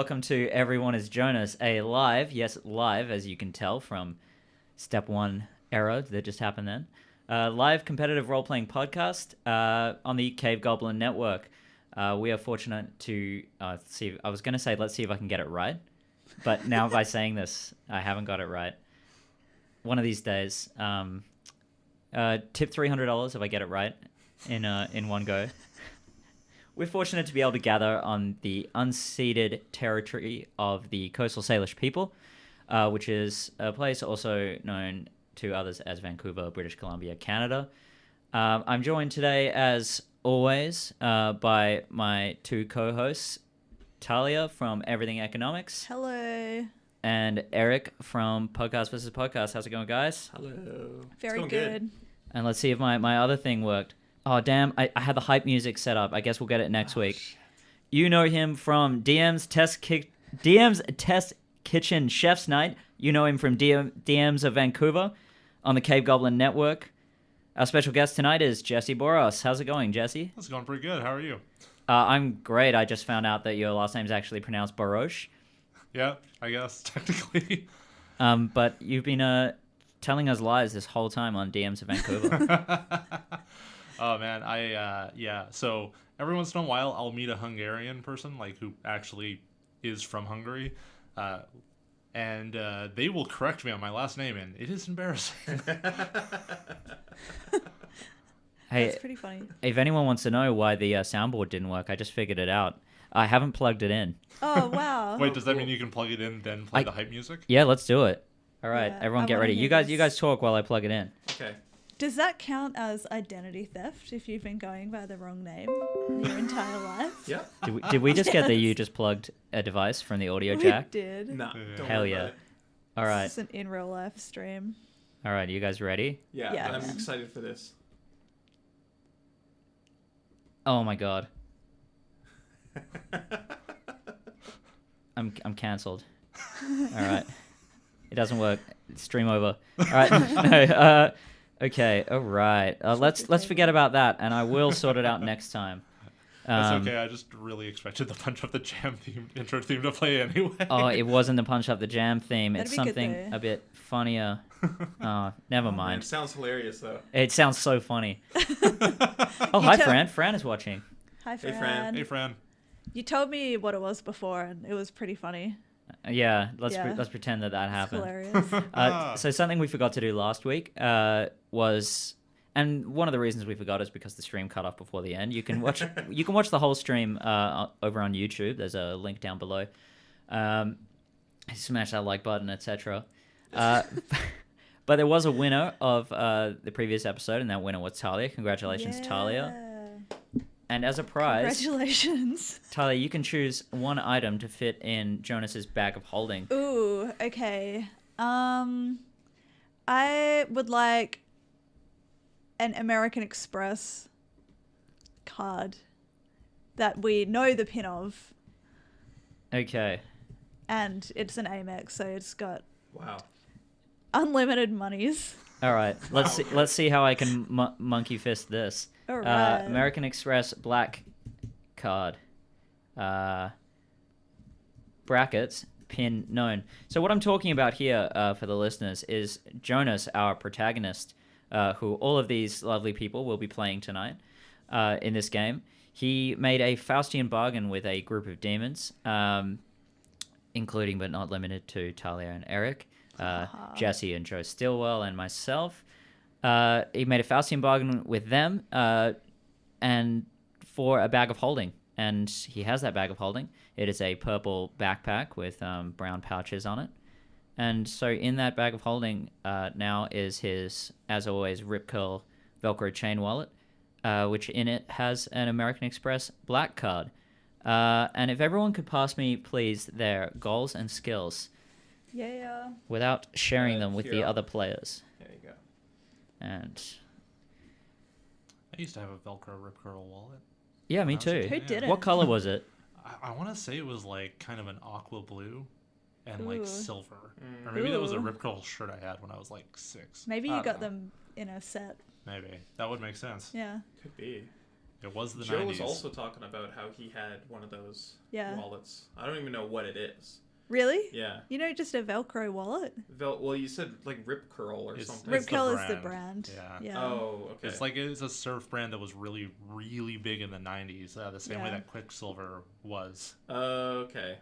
welcome to Everyone is Jonas, a live, as you can tell from step one error that just happened then, live competitive role-playing podcast on the Cave Goblin Network. We are fortunate to let's see if I can get it right, but now by saying this, I haven't got it right. One of these days, tip $300 if I get it right in one go. We're fortunate to be able to gather on the unceded territory of the Coastal Salish people, which is a place also known to others as Vancouver, British Columbia, Canada. I'm joined today, as always, by my two co-hosts, Tahlia from Everything Economics. Hello. And Erik from Podcast vs. Podcast. How's it going, guys? Hello. Very good. And let's see if my other thing worked. Oh, damn. I had the hype music set up. I guess we'll get it next week. Shit. You know him from DM's Test Kitchen Chef's Night. You know him from DMs of Vancouver on the Cave Goblin Network. Our special guest tonight is Jessy Boros. How's it going, Jessy? It's going pretty good. How are you? I'm great. I just found out that your last name is actually pronounced Boros. Yeah, I guess, technically. But you've been telling us lies this whole time on DMs of Vancouver. Oh, man. So every once in a while, I'll meet a Hungarian person, like, who actually is from Hungary. And they will correct me on my last name, and it is embarrassing. Hey, that's pretty funny. If anyone wants to know why the soundboard didn't work, I just figured it out. I haven't plugged it in. Oh, wow. Wait, does that mean you can plug it in, then play the hype music? Yeah, let's do it. All right, Yeah, everyone I get wanna ready. hear You guys talk while I plug it in. Okay. Does that count as identity theft if you've been going by the wrong name your entire life? Yeah. Did we just get that you just plugged a device from the audio jack? We did. No. Hell yeah. All right. This is an in real life stream. All right, you guys ready? Yeah, Yeah. I'm excited for this. Oh my god. I'm cancelled. All right. It doesn't work. Stream over. All right. No. Okay. All right. Let's forget about that, and I will sort it out next time. That's okay. I just really expected the Punch Up the Jam intro theme to play anyway. Oh, it wasn't the Punch Up the Jam theme. That'd It's be good, something though. a bit funnier. Oh, never Man, mind. it sounds hilarious though. It sounds so funny. Oh, hi, tell- Fran. Fran is watching. Hi, Hey, Fran. Fran. Hey, Fran. You told me what it was before, and it was pretty funny. Yeah, let's Yeah. let's pretend that It's happened. hilarious. So something we forgot to do last week was, and one of the reasons we forgot is because the stream cut off before the end. You can watch the whole stream over on YouTube. There's a link down below. Smash that like button, etc. But there was a winner of the previous episode, and that winner was Tahlia. Congratulations, Tahlia. Yeah. And as a prize, Congratulations. Tahlia, you can choose one item to fit in Jonas's bag of holding. Ooh, okay. I would like an American Express card that we know the pin of, Okay. and it's an Amex, so it's got Wow. unlimited monies. All right. Let's see how I can monkey fist this. All right. American Express black card. Brackets pin known. So what I'm talking about here for the listeners is Jonas, our protagonist, who all of these lovely people will be playing tonight in this game. He made a Faustian bargain with a group of demons, including but not limited to Tahlia and Erik, Jessy and Joe Stillwell, and myself. He made a Faustian bargain with them and for a bag of holding. And he has that bag of holding. It is a purple backpack with brown pouches on it. And so in that bag of holding now is his, as always, Rip Curl Velcro chain wallet, which in it has an American Express black card. And if everyone could pass me, please, their goals and skills Yeah. without sharing them with here. the other players. There you go. And I used to have a Velcro Rip Curl wallet. yeah, me When I was a too. kid, Who yeah. didn't? What color was it? I want to say it was like kind of an aqua blue and like Ooh. silver. Or maybe that was a Ooh. Rip Curl shirt I had when I was like 6. Maybe I you don't got know. them in a set. Maybe. That would make sense. Yeah. Could be. It was the Joe 90s. was also talking about how he had one of those Yeah. wallets. I don't even know what it is. Really? Yeah. You know, just a Velcro wallet. Well, you said like Rip Curl or something. It's Rip the Curl is the brand. brand. Yeah. Oh, okay. It's a surf brand that was really, really big in the 90s. The same way Yeah. that Quicksilver was. Okay.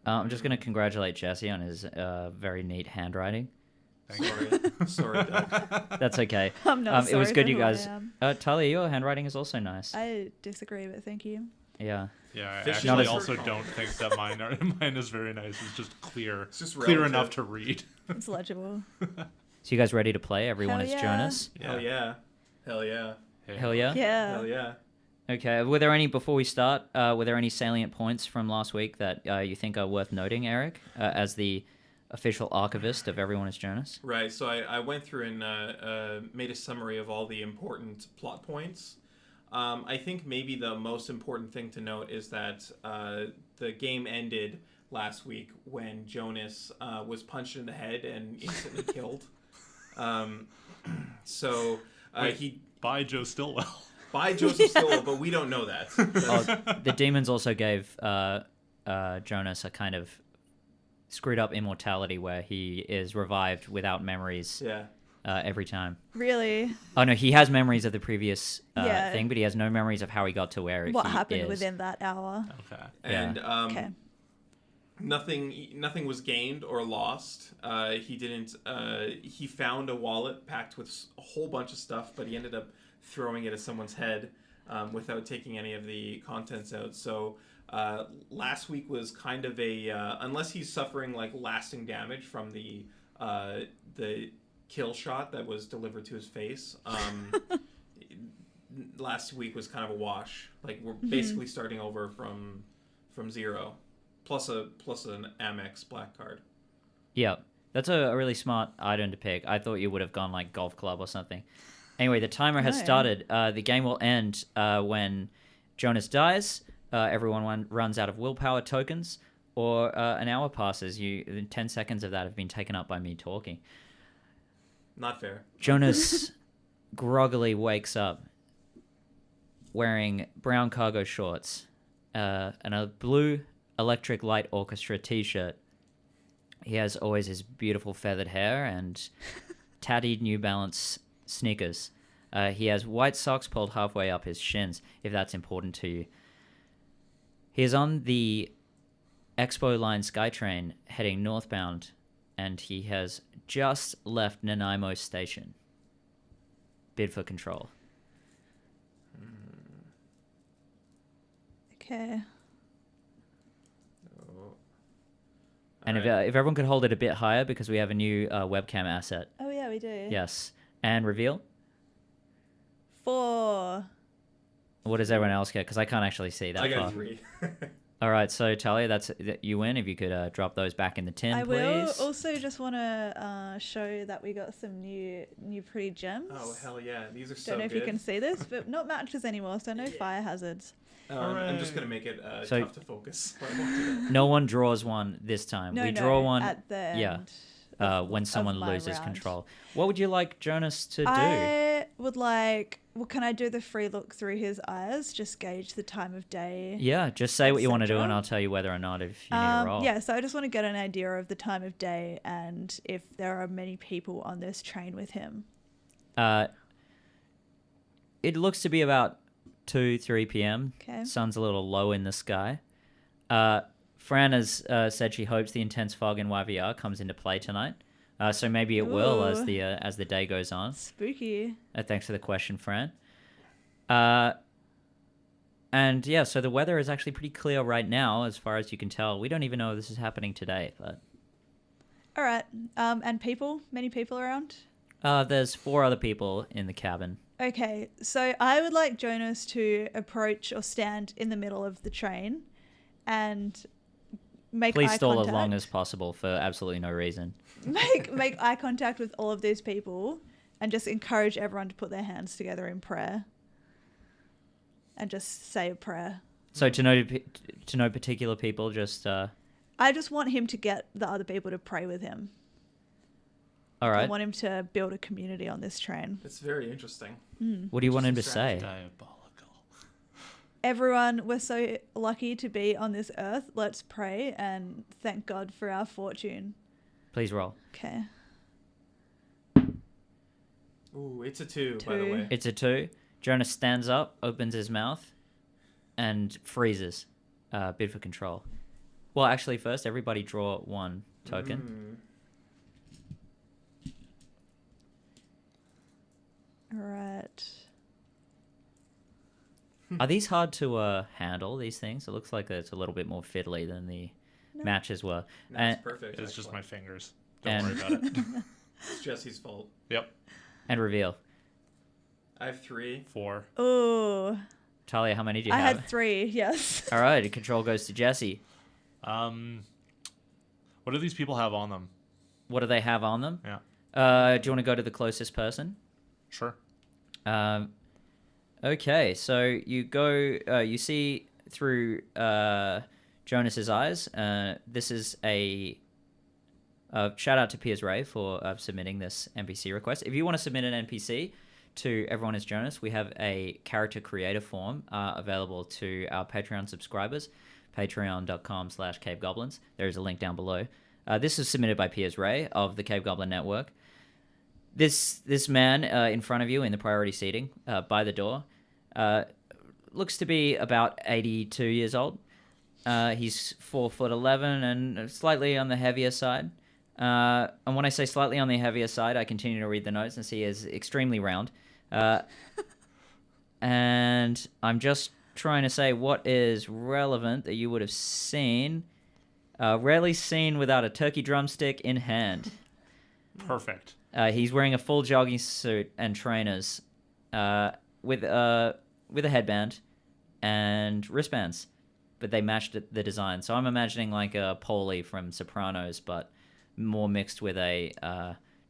I'm just going to congratulate Jesse on his very neat handwriting. Sorry, Doug. That's okay. I'm not It was sorry good, for you who I guys. am. Tahlia, your handwriting is also nice. I disagree, but thank you. Yeah. Yeah, I Fish actually is also for don't think that mine is very nice. It's just clear. It's just clear relative. enough to read. It's legible. So you guys ready to play? Everyone Hell is yeah. Jonas. Hell yeah. Hell yeah. Hey. Hell yeah. Yeah. Hell yeah. Okay. Were there any before we start? Were there any salient points from last week that you think are worth noting, Erik, as the official archivist of Everyone is Jonas? Right. So I went through and made a summary of all the important plot points. I think maybe the most important thing to note is that the game ended last week when Jonas was punched in the head and instantly killed. So he By Joe Stillwell. by Joseph Stillwell, but we don't know that. The demons also gave Jonas a kind of screwed up immortality where he is revived without memories Yeah. every time. Really? Oh no, he has memories of the previous Yeah. thing, but he has no memories of how he got to where What he happened is. within that hour? Okay. And Okay. nothing was gained or lost. He didn't. He found a wallet packed with a whole bunch of stuff, but he ended up throwing it at someone's head without taking any of the contents out. So last week was kind of a unless he's suffering like lasting damage from the kill shot that was delivered to his face. Last week was kind of a wash. Like we're basically starting over from zero. Plus an Amex black card. Yeah, that's a really smart item to pick. I thought you would have gone like golf club or something. Anyway, the timer has No. started. The game will end when Jonas dies, everyone runs out of willpower tokens, or an hour passes. 10 seconds of that have been taken up by me talking. Not fair. Jonas groggily wakes up wearing brown cargo shorts and a blue Electric Light Orchestra t-shirt. He has always his beautiful feathered hair and tattied New Balance sneakers. He has white socks pulled halfway up his shins, if that's important to you. He is on the Expo Line SkyTrain heading northbound, and he has just left Nanaimo Station. Bid for control. Okay. And if everyone could hold it a bit higher, because we have a new webcam asset. Oh yeah, we do. Yes. And reveal. 4. What does everyone else get? Because I can't actually see that I far. got 3. All right, so Tahlia, you win. If you could drop those back in the tin, I please. will also just want to show that we got some new pretty gems. Oh hell yeah, these are so Don't know good. if you can see this, but not matches anymore, so no fire hazards. I'm just gonna make it So- tough to focus. I want to No one draws one this time. No, we no, draw one at the end. yeah, when someone my loses round. control. What would you like Jonas to do? I would like. Well, can I do the free look through his eyes? Just gauge the time of day. Yeah, just say what you want to do, and etc. I'll tell you whether or not if you need a roll. Yeah, so I just want to get an idea of the time of day and if there are many people on this train with him. It looks to be about 2-3 p.m. Okay. Sun's a little low in the sky. Fran has said she hopes the intense fog in YVR comes into play tonight. So maybe it will as Ooh. the day goes on. Spooky. Thanks for the question, Fran. And yeah, so the weather is actually pretty clear right now, as far as you can tell. We don't even know if this is happening today, but All right. And people? Many people around? there's 4 other people in the cabin. Okay, so I would like Jonas to approach or stand in the middle of the train and make Please eye stall contact. as long as possible for absolutely no reason. make eye contact with all of these people and just encourage everyone to put their hands together in prayer and just say a prayer. So to no particular people, just I just want him to get the other people to pray with him. all I right. want him to build a community on this train. It's very interesting. What do you want him to say? Diabolical. Everyone, we're so lucky to be on this earth. Let's pray and thank God for our fortune. Please roll. Okay. Ooh, it's a 2, by the way. It's a 2. Jonas stands up, opens his mouth, and freezes. Bid for control. Well, actually, first, everybody draw 1 token. All right. Are these hard to handle, these things? It looks like it's a little bit more fiddly than the matches were. That's perfect. It's just my fingers. Don't worry about it. It's Jesse's fault. Yep. And reveal. I have 3. 4. Ooh. Talia, how many do you I have? had 3, yes. All right, control goes to Jessy. What do these people have on them? What do they have on them? Yeah. Do you want to go to the closest person? Sure. Okay, so you go, you see through Jonas's eyes. This is a shout out to Piers Ray for submitting this NPC request. If you want to submit an NPC to Everyone is Jonas, we have a character creator form available to our Patreon subscribers, patreon.com/cavegoblins. There is a link down below. This is submitted by Piers Ray of the Cave Goblin Network. This man in front of you in the priority seating by the door looks to be about 82 years old. He's 4'11" and slightly on the heavier side. And when I say slightly on the heavier side, I continue to read the notes and see he is extremely round. And I'm just trying to say what is relevant that you would have seen. Rarely seen without a turkey drumstick in hand. Perfect. He's wearing a full jogging suit and trainers with a headband and wristbands, but they matched the design. So I'm imagining like a Paulie from Sopranos, but more mixed with a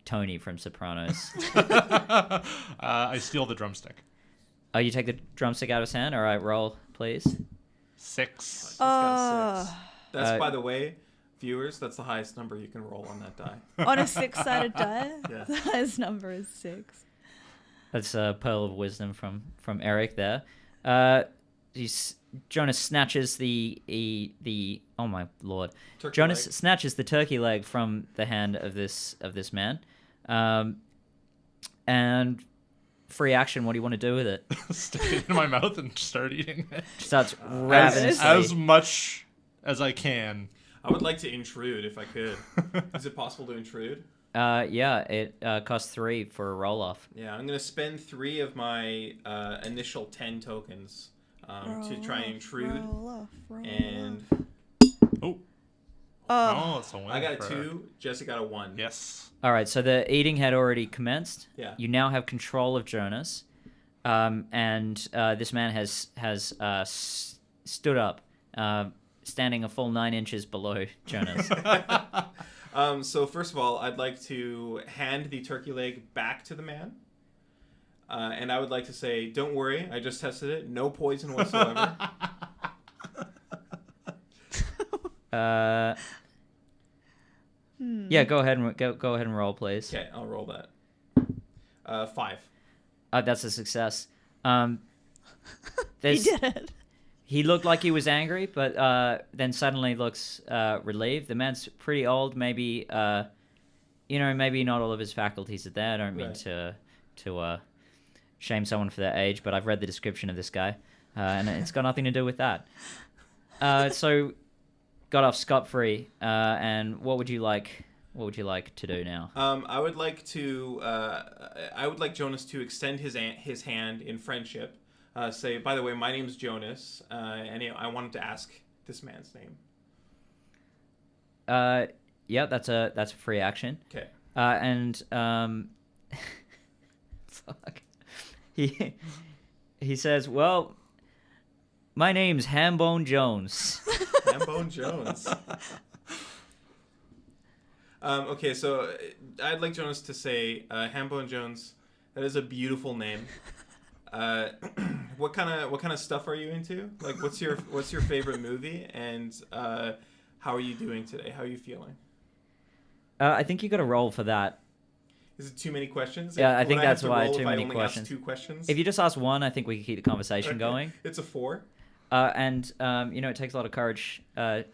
Tony from Sopranos. I steal the drumstick. Oh, you take the drumstick out of his hand? All right, roll, please. 6. He's got 6. That's, Uh, by the way, viewers, that's the highest number you can roll on that die. On a 6-sided die, Yeah. the highest number is 6. That's a pearl of wisdom from Erik there. Jonas snatches the oh my lord. Turkey Jonas leg. snatches the turkey leg from the hand of this man. And free action, what do you want to do with it? Stick it in my mouth and start eating it. Starts ravenously. As much as I can. I would like to intrude if I could. Is it possible to intrude? Yeah, it costs 3 for a roll off. Yeah, I'm going to spend 3 of my initial 10 tokens to try and intrude. And Oh, Oh, it's a win. I got a for- 2. Jesse got a 1. Yes. All right, so the eating had already commenced. Yeah. You now have control of Jonas, and this man has stood up, standing a full 9 inches below Jonas. So first of all, I'd like to hand the turkey leg back to the man. And I would like to say, don't worry, I just tested it. No poison whatsoever. Yeah, go ahead and roll, please. Okay, I'll roll that. 5. That's a success. he There's- did it. He looked like he was angry, but then suddenly looks relieved. The man's pretty old, maybe maybe not all of his faculties are there. I don't mean Right. to shame someone for their age, but I've read the description of this guy, and it's got nothing to do with that. So got off scot-free, and what would you like to do now? I would like Jonas to extend his hand in friendship. Say, by the way, my name's Jonas, and I wanted to ask this man's name. Yeah, that's a free action. Okay. And fuck. He says, "Well, my name's Hambone Jones." Hambone Jones. Okay, so I'd like Jonas to say, Hambone Jones. That is a beautiful name. What kind of stuff are you into? Like, what's your favorite movie? And how are you doing today? How are you feeling? I think you got to roll for that. Is it too many questions? Yeah, I Would think have that's to why roll too if I many only questions. ask 2 questions. If you just ask one, I think we can keep the conversation Okay. going. It's a 4. And it takes a lot of courage to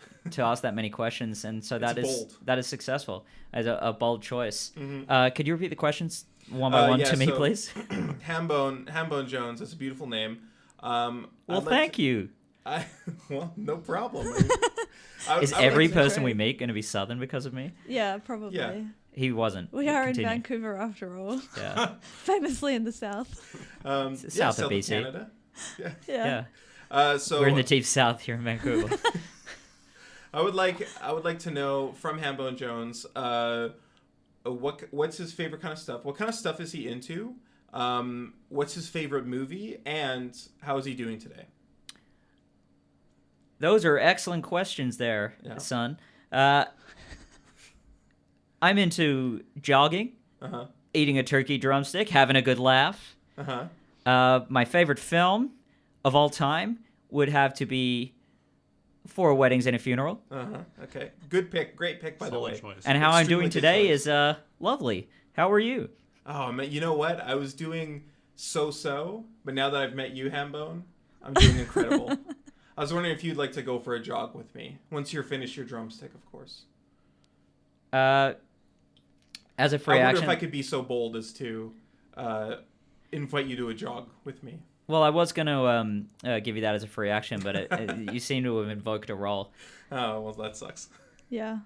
ask that many questions, and so It's that is successful as a bold choice. Mm-hmm. Could you repeat the questions one by one to me, please? Hambone Jones. That's a beautiful name. Well, thank you. Well, no problem. Is every person we meet going to be Southern because of me? Yeah, probably. Yeah. He wasn't. We are Continue. in Vancouver after all. Yeah. Famously in the south. South of BC. Canada. Yeah. So We're in the deep south here in Vancouver. I would like to know from Hambone Jones, what's his favorite kind of stuff? What kind of stuff is he into? What's his favorite movie, and how is he doing today? Those are excellent questions there, son. I'm into jogging, eating a turkey drumstick, having a good laugh. My favorite film of all time would have to be Four Weddings and a Funeral. Okay. Good pick. Great pick, by the way. Choice. And how I'm Extremely doing good today choice. is lovely. How are you? Oh, man, you know what? I was doing so-so, but now that I've met you, Hambone, I'm doing incredible. I was wondering if you'd like to go for a jog with me once you're finished your drumstick, of course. As a free I wonder action. if I could be so bold as to invite you to a jog with me. Well, I was going to give you that as a free action, but you seem to have invoked a roll. Oh, well, that sucks. Yeah.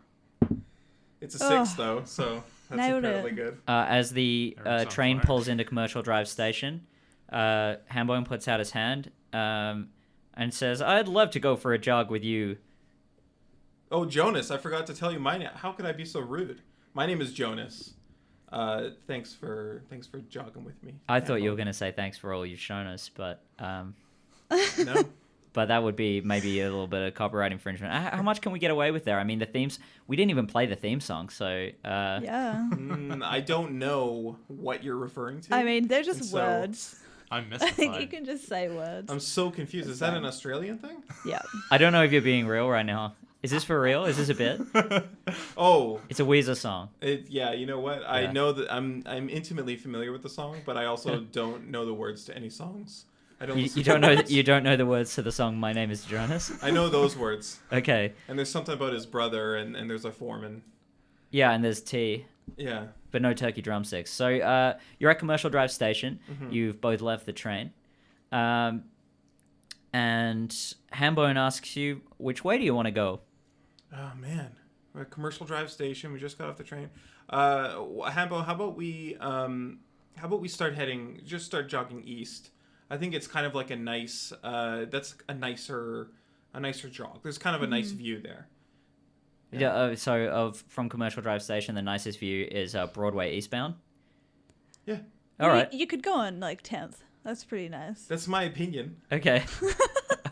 It's a 6, though, so that's Nailed incredibly it. good. As the Eric's on train fire. pulls into Commercial Drive Station, Hambone puts out his hand and says, "I'd love to go for a jog with you." Oh, Jonas, I forgot to tell you my name. How could I be so rude? My name is Jonas. Thanks for jogging with me. I thought you were going to say thanks for all you've shown us, but No. but that would be maybe a little bit of copyright infringement. How much can we get away with there? I mean, the themes, we didn't even play the theme song, so Yeah. I don't know what you're referring to. I mean, they're just And so- words. I'm I think you mystified. can just say words. I'm so confused. Is that an Australian thing? Yeah. I don't know if you're being real right now. Is this for real? Is this a bit? Oh, It's a Weezer song. yeah. You know what? Yeah. I know that I'm intimately familiar with the song, but I also don't know the words to any songs. I don't. You listen to don't know words. you don't know the words to the song "My Name Is Jonas." I know those words, Okay, and there's something about his brother, and there's a foreman. yeah, and there's tea, Yeah. but no turkey drumsticks. So you're at Commercial Drive Station. Mm-hmm. You've both left the train, and Hambone asks you, "Which way do you want to go?" Oh man, we're at Commercial Drive Station. We just got off the train. Hambo, how about we start jogging east? I think it's kind of like a nice. That's a nicer jog. There's kind of a nice view there. Yeah. So from Commercial Drive Station, the nicest view is Broadway eastbound. Yeah, All right. You could go on like 10th. That's pretty nice. that's my opinion. Okay.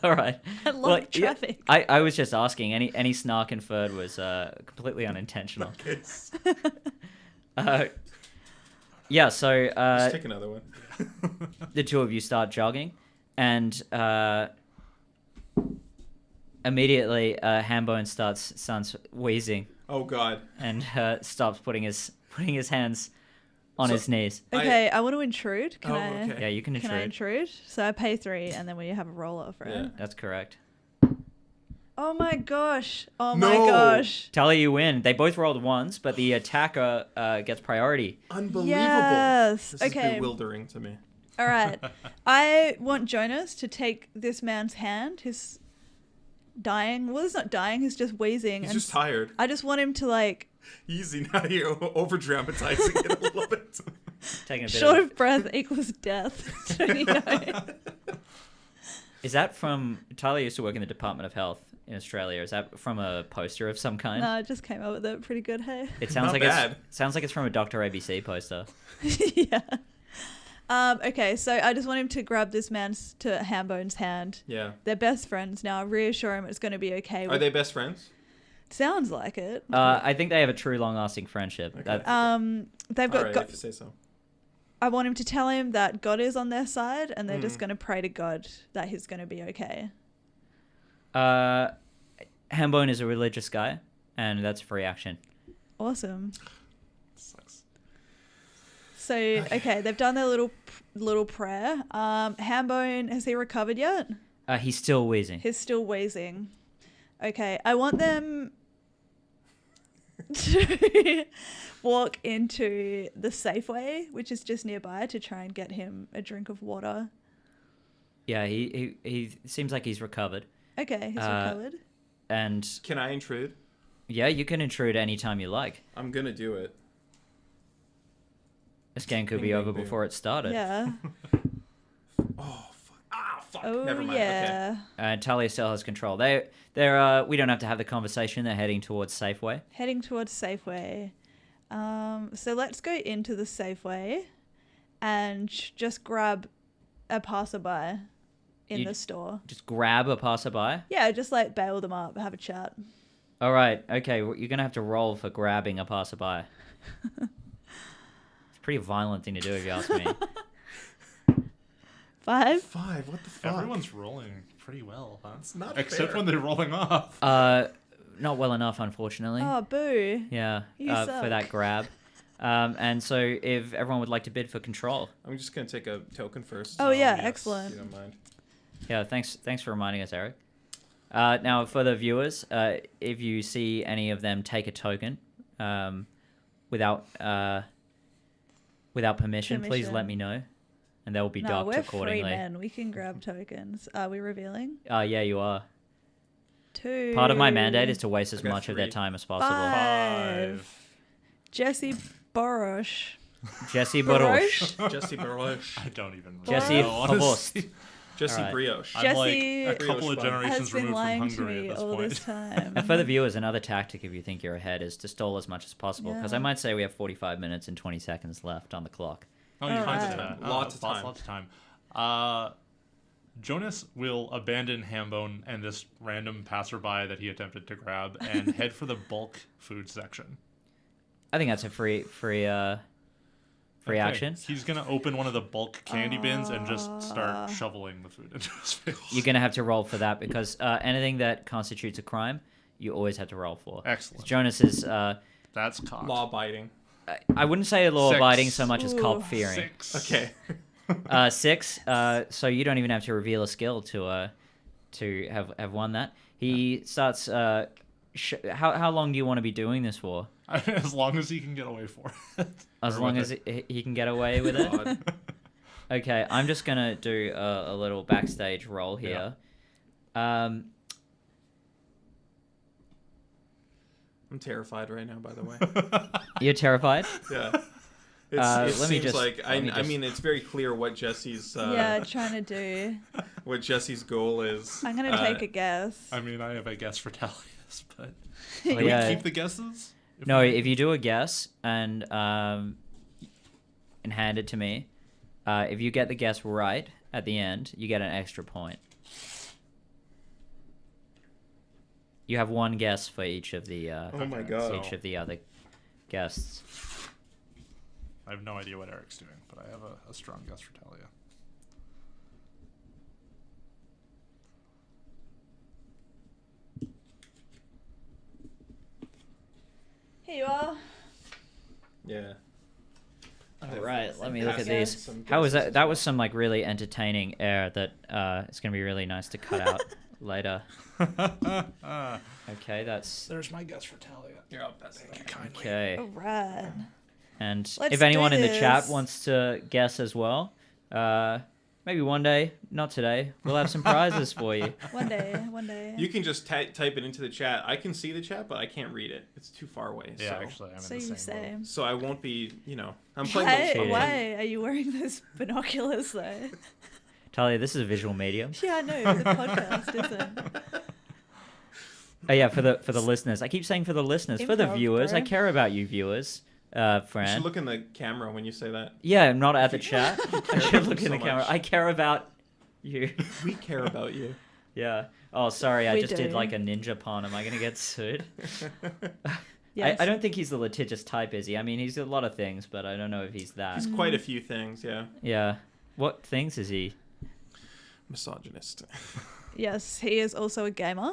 All right. A lot of traffic. I was just asking. Any snark inferred was completely unintentional. Okay. Yeah. So Just take another one. the two of you start jogging, and immediately Hambone starts wheezing Oh God. and stops putting his hands on his knees. Okay, I want to intrude. Can I? Okay. Yeah, you can Can I intrude. intrude? So I pay 3, and then we have a roll off, right? Yeah. That's correct. Oh my gosh! Oh No. my gosh! Tahlia, you win. They both rolled ones, but the attacker gets priority. Unbelievable. Yes. This Okay. is bewildering to me. All right. I want Jonas to take this man's hand. He's dying. Well, he's not dying. He's just wheezing. He's and just tired. I just want him to like, Easy now. You're over dramatizing it a little bit. Taking a bit short of- of breath equals death. So, you know. Is that from... Tahlia used to work in the Department of Health in Australia. Is that from a poster of some kind? No, I just came up with it pretty good. Hey. It sounds Not like bad. sounds like it's from a Dr. ABC poster. Yeah. Okay, so I just want him to grab this man's to Hambone's hand. Yeah. They're best friends now. Reassure him it's going to be okay. Are they best friends? Sounds like it. I think they have a true long-lasting friendship. Okay. That's- They've All got. right, if you say so. I want him to tell him that God is on their side, and they're just going to pray to God that he's going to be okay. Hambone is a religious guy, and that's free action. Awesome. Sucks. So okay, they've done their little prayer. Hambone, has he recovered yet? He's still wheezing. He's still wheezing. Okay, I want them to walk into the Safeway, which is just nearby, to try and get him a drink of water. Yeah, he seems like he's recovered. Okay, he's recovered. And Can I intrude? yeah, you can intrude anytime you like. I'm gonna do it. This game could Bing, be bing, over bing. before it started. Yeah. Oh fuck! Ah fuck! Oh, Never mind. yeah. Tahlia still has control. We don't have to have the conversation. They're heading towards Safeway. Heading towards Safeway. So let's go into the Safeway and just grab a passerby in the store. Just grab a passerby. Yeah, just like bail them up, have a chat. All right. Okay. Well, you're gonna have to roll for grabbing a passerby. It's a pretty violent thing to do, if you ask me. 5. 5. What the fuck? Everyone's rolling pretty well, huh? It's not Except fair. when they're rolling off. Not well enough, unfortunately. Oh, boo. Yeah. You For suck. that grab. And so, if everyone would like to bid for control. I'm just gonna take a token first. Oh, yeah, yes. excellent. If you don't mind. Yeah. Thanks for reminding us, Erik. Now, for the viewers, if you see any of them take a token, without permission, please let Permission. me know, and they will be No, docked we're accordingly. free men. We can grab tokens. Are we revealing? Yeah, you are. 2. Part of my mandate is to waste as I got much of their 3. time as possible. 5. Jessy Boros. Jessy Boros. Jessy Boros. I don't even Jessy know, honestly. Boros. Jessy Alright. Brioche. I'm like Jessy a couple of Brioche bun. generations Has been removed from lying to Hungary me at this all point. this time. And for the viewers, another tactic if you think you're ahead is to stall as much as possible, because Yeah. I might say we have 45 minutes and 20 seconds left on the clock. Oh, you Alright. can't do that. Lots of time. Lots of time. Jonas will abandon Hambone and this random passerby that he attempted to grab and head for the bulk food section. I think that's a free Okay. action. He's gonna open one of the bulk candy bins and just start shoveling the food into his face. You're going to have to roll for that, because anything that constitutes a crime, you always have to roll for. Excellent. Jonas is, That's cocked. Law abiding. I wouldn't say law-abiding 6. so much as Ooh. cop-fearing. 6. Okay. 6, so you don't even have to reveal a skill to have won that. He starts, how long do you want to be doing this for? As long as he can get away for it. As Or long with as he can get away with it? God. Okay, I'm just going to do a little backstage roll here. I'm terrified right now, by the way. You're terrified? Yeah. It let me seems just- like let me I just- mean it's very clear what Jesse's Yeah, trying to do. what Jesse's goal is. I'm going to take a guess. I mean, I have a guess for Tahlia's, but Well, do we yeah. keep the guesses? No, if you do a guess and hand it to me, if you get the guess right at the end, you get an extra point. You have one guess for each of the Oh my god. each of the other guests. I have no idea what Eric's doing, but I have a strong guess for Tahlia. Here you are. Yeah. All right, let me I've look at had these. some How was guesses that? as That well. was some like really entertaining air that it's gonna be really nice to cut out later. Okay, that's There's my guess for Tahlia. Here, I'll pass it. Kindly. okay. All right. And Let's if anyone do in the chat this. wants to guess as well, maybe one day, not today, we'll have some prizes for you. One day. You can just type it into the chat. I can see the chat, but I can't read it. It's too far away. Yeah, so. actually, I'm So in you the same say. boat. So I won't be, I'm playing both cheating. Why are you wearing those binoculars though? Talia, this is a visual medium. Yeah, I know, the podcast isn't. Oh yeah, for the listeners. I keep saying for the listeners, for the Improv, viewers. I bro. care about you viewers, You Fran. should look in the camera when you say that. Yeah, not at the chat. I care should about look them in the so camera. much. I care about you. We care about you. Yeah. Oh, sorry. I We just did do. like a ninja pun. Am I gonna get sued? Yes. I don't think he's the litigious type, is he? I mean, he's a lot of things, but I don't know if he's that. He's quite a few things, yeah. Yeah. What things is he? Misogynist. Yes, he is also a gamer.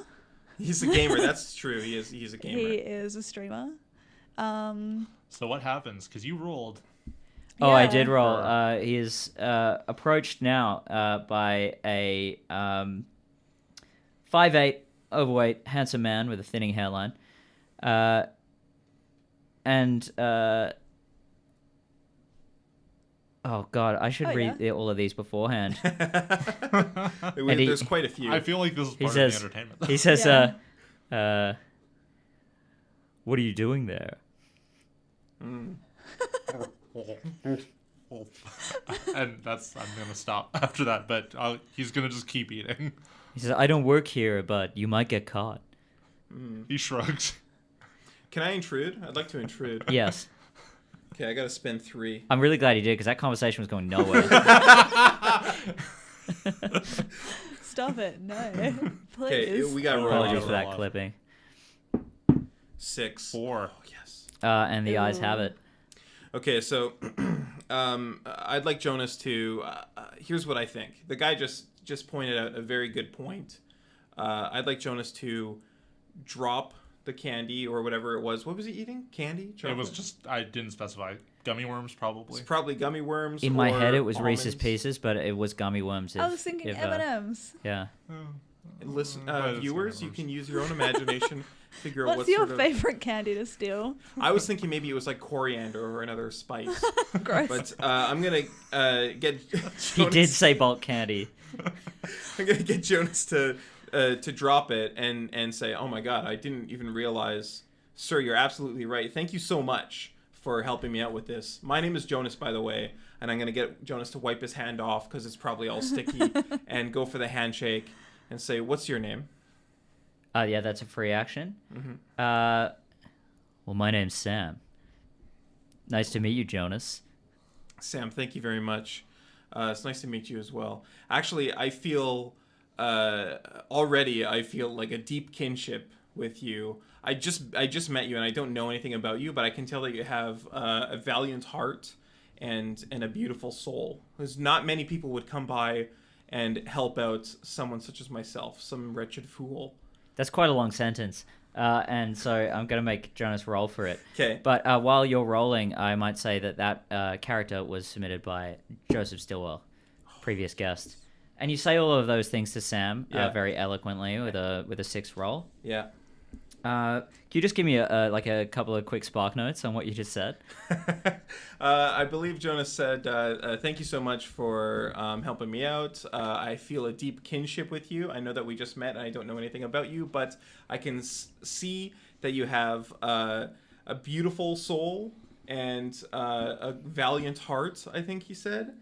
He's a gamer. That's true. He's a gamer. He is a streamer. So what happens? Because you rolled. Oh, I Yeah. did roll. Or- He is approached now by a 5'8", overweight, handsome man with a thinning hairline. Oh god, I should read all of these beforehand. There's quite a few. I feel like this is part of the entertainment. He says, what are you doing there? And I'm gonna stop after that, but he's gonna just keep eating. He says, I don't work here, but you might get caught. He shrugs. Can I intrude? I'd like to intrude. Yes. Okay, I gotta spend 3. I'm really glad you did, because that conversation was going nowhere. Stop it. No. Please. Okay, we gotta roll. Apologies for that clipping. 6. 4. Oh, yes. And the eyes have it. Okay, so I'd like Jonas to... here's what I think. The guy just pointed out a very good point. I'd like Jonas to drop the candy or whatever it was. What was he eating? Candy? Chocolate? It was just, I didn't specify. Gummy worms, probably. It's probably gummy worms. In my head, it was almonds. Reese's Pieces, but it was gummy worms. I was thinking M&M's. Yeah. Listen, viewers, you can use your own imagination. Figure out What's your favorite candy to steal? I was thinking maybe it was like coriander or another spice. Gross. But I'm gonna get. Jonas, He did say bulk candy. I'm gonna get Jonas to drop it and say, "Oh my God, I didn't even realize, sir. You're absolutely right. Thank you so much for helping me out with this. My name is Jonas, by the way, and I'm gonna get Jonas to wipe his hand off because it's probably all sticky, and go for the handshake and say, "What's your name?" Yeah, that's a free action. Mm-hmm. Well, my name's Sam. Nice to meet you, Jonas. Sam, thank you very much. It's nice to meet you as well. Actually, I feel already like a deep kinship with you. I just met you and I don't know anything about you, but I can tell that you have a valiant heart and a beautiful soul. There's not many people would come by and help out someone such as myself, some wretched fool. That's quite a long sentence. And so I'm going to make Jonas roll for it. Okay. But while you're rolling, I might say that character was submitted by Joseph Stillwell, previous guest. And you say all of those things to Sam very eloquently with a 6 roll. Yeah. Can you just give me a couple of quick spark notes on what you just said? I believe Jonas said, thank you so much for helping me out. I feel a deep kinship with you. I know that we just met and I don't know anything about you, but I can see that you have a beautiful soul and a valiant heart, I think he said.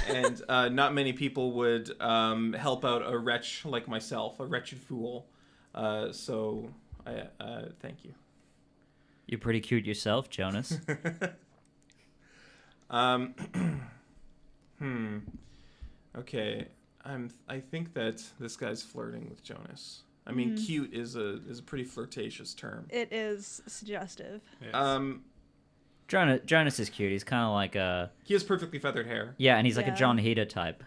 And not many people would help out a wretch like myself, a wretched fool. So thank you. You're pretty cute yourself, Jonas. Okay. I think that this guy's flirting with Jonas. I mean, cute is a pretty flirtatious term. It is suggestive. Yes. Jonas is cute. He's kind of like a... He has perfectly feathered hair. Yeah, and he's like a Yeah. John Heder type.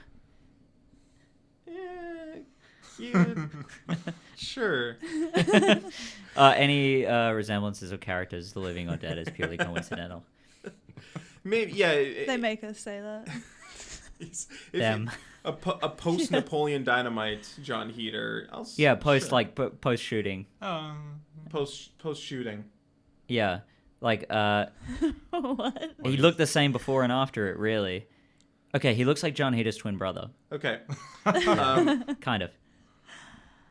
Cute. Sure. Any resemblances of characters, living or dead, is purely coincidental. Maybe, yeah. They make us say that. Them. A post-Napoleon Dynamite John Heder. Yeah, post shooting. Post-shooting. Yeah, like What? he looked the same before and after it. Really. Okay, he looks like John Heder's twin brother. Okay. Kind of.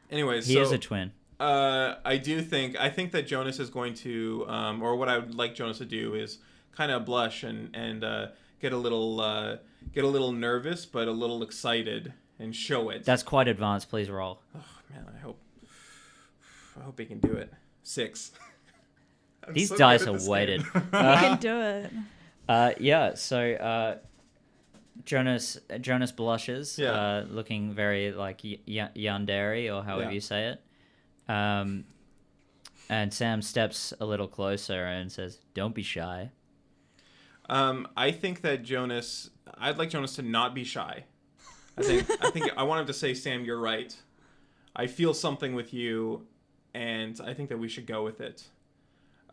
Anyways, He is a twin. I think that Jonas is going to, or what I would like Jonas to do is kind of blush and get a little nervous, but a little excited and show it. That's quite advanced. Please roll. Oh man, I hope he can do it. 6. I'm These so dice good at are this weighted. game. You can do it. Yeah. So Jonas blushes, Yeah. looking very like yandere or however Yeah. you say it. And Sam steps a little closer and says, "Don't be shy." I think that I'd like Jonas to not be shy. I think I want him to say, Sam, you're right. I feel something with you, and I think that we should go with it.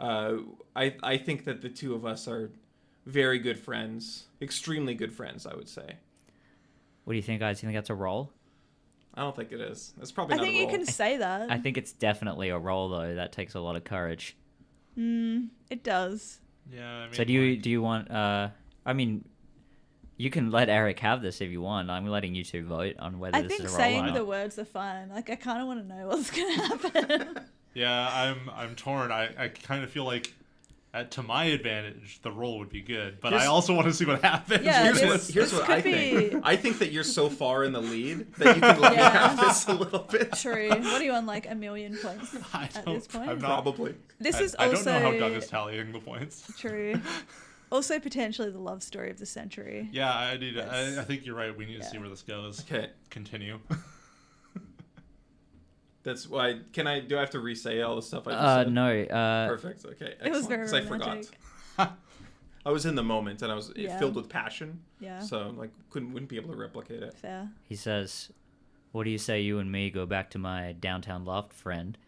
I think that the two of us are very good friends, extremely good friends, I would say. What do you think, guys? Do you think that's a roll? I don't think it is. It's probably I not think a you roll. can say that. I think it's definitely a roll though. That takes a lot of courage. It does. Yeah. I mean, So do you want? I mean, you can let Erik have this if you want. I'm letting you two vote on whether I this think is a roll or saying not. the words are fine. Like, I kind of want to know what's going to happen. Yeah, I'm torn. I kind of feel like, to my advantage, the roll would be good, but I also want to see what happens. Yeah, Here's this- what this I could think. be- I think that you're so far in the lead that you can let me Yeah. have this a little bit. True. What are you on, like, 1,000,000 points I at don't- this point? I'm not- Probably. This is I also don't know how Doug is tallying the points. true. Also, potentially the love story of the century. Yeah, I need. Yes. I think you're right. We need to see Yeah. where this goes. Okay. Continue. That's why. Do I have to re-say all the stuff I just said? No. Perfect. Okay. It was Excellent, very 'cause I forgot. romantic. I was in the moment and I was Yeah. filled with passion. Yeah. So like wouldn't be able to replicate it. Fair. He says, "What do you say you and me go back to my downtown loft friend?"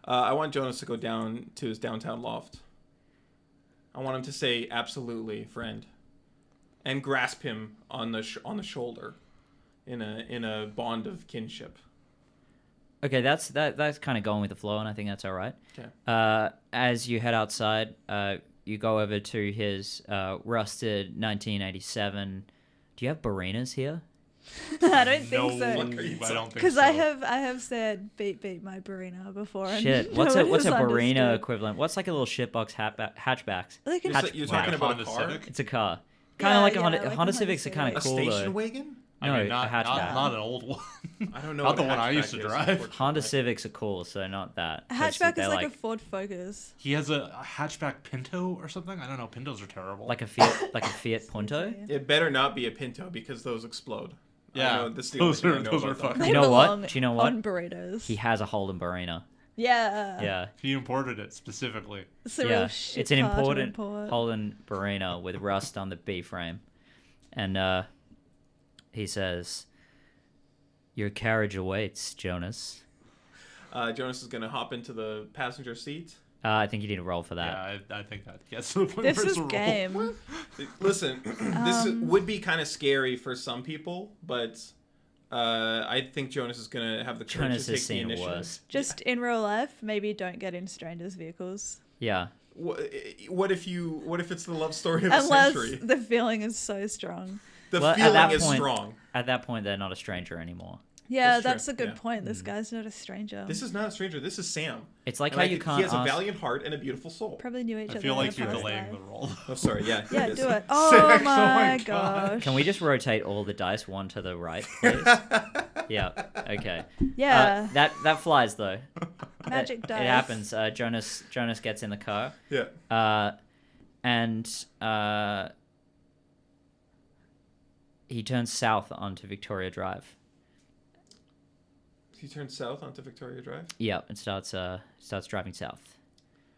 I want Jonas to go down to his downtown loft. I want him to say absolutely, friend, and grasp him on the shoulder, in a bond of kinship. Okay, that's kind of going with the flow, and I think that's all right. Okay. As you head outside, you go over to his rusted 1987. Do you have Barinas here? I don't No, think so. I don't think Because so. I have said beat my Barina before. And Shit, no what's one a has Barina understood. equivalent? What's like a little shitbox hatchbacks? Like a- You're Like talking a about Honda a car? Civic? It's a car. Kind of Yeah, like a yeah, Honda. like a Honda Honda Civics are kind Civic. of A cool station though. wagon? I mean, No, not, a hatchback. not an old one. I don't know. Not what the a one I used hatchback to is, drive. unfortunately. Honda Civics are cool, so not that. A 'cause hatchback they're is like a Ford Focus. He has a hatchback Pinto or something. I don't know. Pintos are terrible. like a Fiat Punto. It better not be a Pinto because those explode. I Yeah, don't know, this is the those only are- thing I know those are about them. fucking- They You know what? belong Do you know what? On burritos. He has a Holden Barina. Yeah. Yeah. he imported it specifically. It's a real Yeah, shit it's an car to important import. Holden Barina with rust on the B frame, and he says, "Your carriage awaits, Jonas." Jonas is gonna hop into the passenger seat. I think you need to roll for that. Yeah, I think that gets to the point This where it's is a roll. game. Listen, this would be kind of scary for some people, but I think Jonas is gonna have the courage Jonas to has take the seen initiative. worse. Just in real life, maybe don't get in strangers' vehicles. Yeah. What if it's the love story of the Unless century? the feeling is so strong. The Well, at feeling that is point- strong. At that point, they're not a stranger anymore. Yeah, That's true, that's a good yeah. point. This guy's not a stranger. This is not a stranger. This is Sam. It's like And how I you think can't he has a ask. valiant heart and a beautiful soul. Probably knew each I other. feel in like a you're past delaying the life. roll. Oh, sorry. Yeah. Yeah, it is. do it. Oh Six, my God. gosh. Can we just rotate all the dice one to the right, please? Yeah. Okay. Yeah. That flies though. Magic It dice. happens. Jonas gets in the car. Yeah. And he turns south onto Victoria Drive. He turns south onto Victoria Drive. Yeah, and starts driving south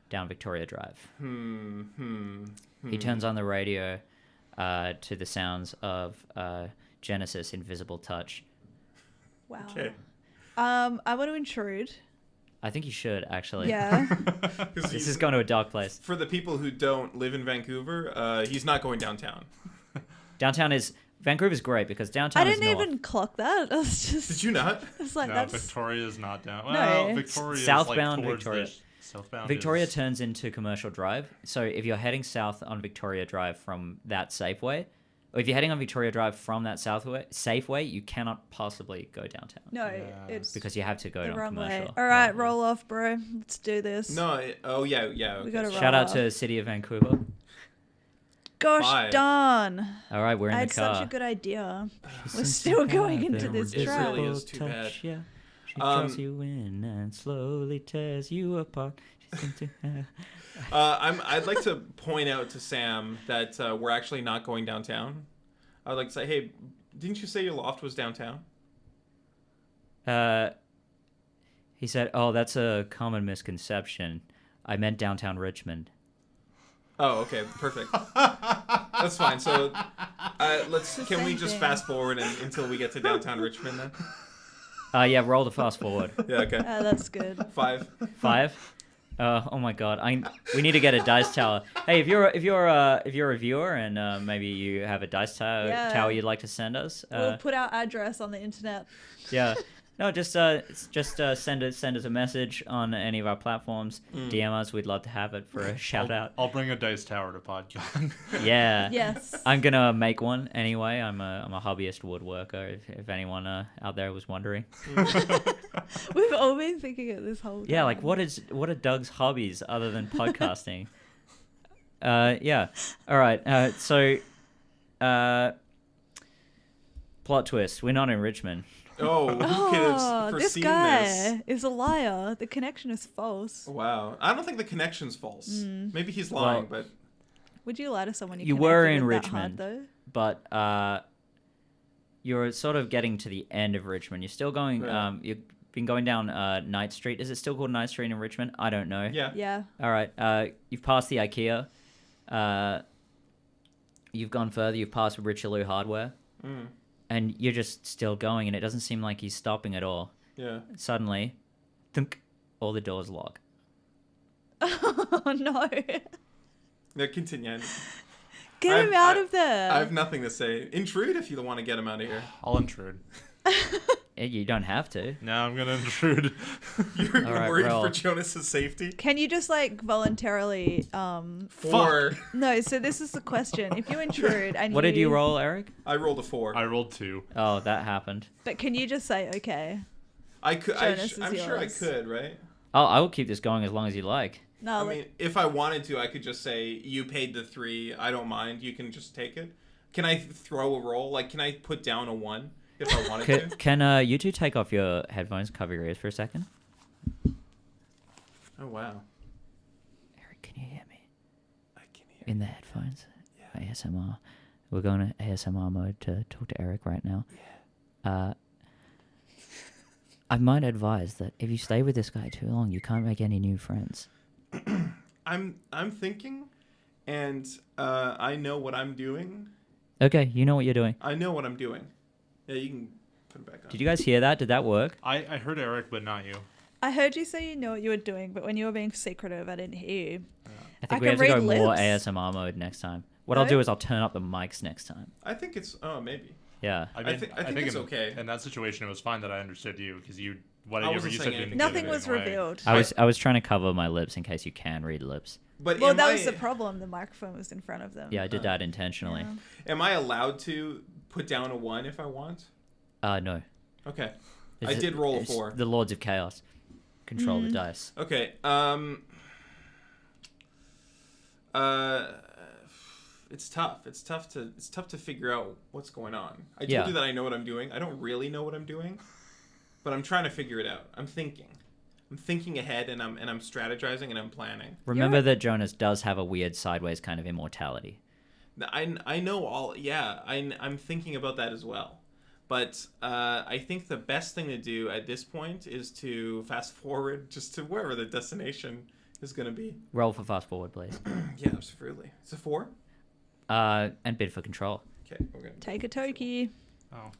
down Victoria Drive. He turns on the radio to the sounds of Genesis Invisible Touch. Wow. Okay. I want to intrude. I think you should actually. Yeah. This is going to a dark place. For the people who don't live in Vancouver, he's not going downtown. Vancouver's great because downtown I is didn't north. even clock that. I was just. Did you not? It's like No, that's. Victoria's not down. No. Well, Victoria Southbound is like towards Victoria. The southbound. Victoria is... turns into Commercial Drive. So if you're heading south on Victoria Drive from that Safeway, or if you're heading on Victoria Drive from that Safeway, you cannot possibly go downtown No, it's because you have to go the on wrong Commercial. way. All right, roll off, bro. Let's do this. No. Oh yeah. Okay. We gotta Shout out roll to off. City of Vancouver. Gosh 5. darn! All right, we're in I the had car. such a good idea. We're still going into this It trap. really is too bad. Yeah. She Um, draws you in and slowly tears you apart. She seems to have... I'd like to point out to Sam that we're actually not going downtown. I'd like to say, hey, didn't you say your loft was downtown? He said, "Oh, that's a common misconception. I meant downtown Richmond." Oh, okay, perfect. That's fine. So, can we same just thing. fast forward until we get to downtown Richmond then? Yeah, roll the fast forward. Yeah, okay. That's good. 5. 5. Oh my god! We need to get a dice tower. Hey, if you're a viewer and maybe you have a dice tower you'd like to send us, We'll put our address on the internet. yeah, no, just send us a message on any of our platforms. DM us. We'd love to have it for a shout out. I'll bring a dice tower to PodCon. Yeah. Yes. I'm gonna make one anyway. I'm a hobbyist woodworker. If anyone out there was wondering. We've all been thinking it this whole time. Yeah, like what are Doug's hobbies other than podcasting? Yeah. All right. So, plot twist. We're not in Richmond. Oh, who could have this foreseen guy this? is a liar. The connection is false. Wow. I don't think the connection's false. Maybe he's lying, but... Would you lie to someone You connected were in with that Richmond. hard, though? But you're sort of getting to the end of Richmond. You're still going. Right. You've been going down Knight Street. Is it still called Knight Street in Richmond? I don't know. Yeah. Yeah. All right. You've passed the IKEA. You've gone further. You've passed Richelieu Hardware, and you're just still going. And it doesn't seem like he's stopping at all. Yeah. Suddenly, thunk, all the doors lock. Oh, no. No, continue. Get him out of there. I have nothing to say. Intrude if you want to get him out of here. I'll intrude. You don't have to. No, I'm gonna intrude. You're All right, worried roll. for Jonas's safety? Can you just, like, voluntarily... Four. No, so this is the question. If you intrude and What did you roll, Eric? I rolled a 4. I rolled 2. Oh, that happened. But can you just say, okay? I could. Jonas is I'm sure I yours. could, right? I will keep this going as long as you like. No, I like, mean, if I wanted to, I could just say, you paid the 3. I don't mind. You can just take it. Can I throw a roll? Like, can I put down a 1 if I wanted to? Can you two take off your headphones, cover your ears for a second? Oh, wow. Eric, can you hear me? I can hear. In the headphones? Yeah. ASMR. We're going to ASMR mode to talk to Eric right now. Yeah. I might advise that if you stay with this guy too long, you can't make any new friends. I'm thinking, and I know what I'm doing. Okay, you know what you're doing. I know what I'm doing. Yeah, you can put it back on. Did you guys hear that? Did that work? I heard Eric, but not you. I heard you say you know what you were doing, but when you were being secretive, I didn't hear you. I think I we can have to go read more lips. ASMR mode next time. What No? I'll do is I'll turn up the mics next time. I think it's. Oh, maybe. Yeah. I think it's okay. In that situation, it was fine that I understood you because I whatever wasn't you saying said didn't anything. give Nothing it was away. revealed. I was trying to cover my lips in case you can read lips. But Well, am that I, was the problem. The microphone was in front of them. Yeah, I did that intentionally. Yeah. Am I allowed to put down a 1 if I want? No. Okay. It's- I did roll a it's 4. The Lords of Chaos control the dice. Okay. It's tough. It's tough to figure out what's going on. I told Yeah. you that I know what I'm doing. I don't really know what I'm doing, but I'm trying to figure it out. I'm thinking ahead, and I'm strategizing, and I'm planning. Remember that Jonas does have a weird sideways kind of immortality. I know all. Yeah, I'm thinking about that as well. But I think the best thing to do at this point is to fast forward just to wherever the destination is going to be. Roll for fast forward, please. Yeah, absolutely. It's a 4? And bid for control. Okay, we're going to Take a toki.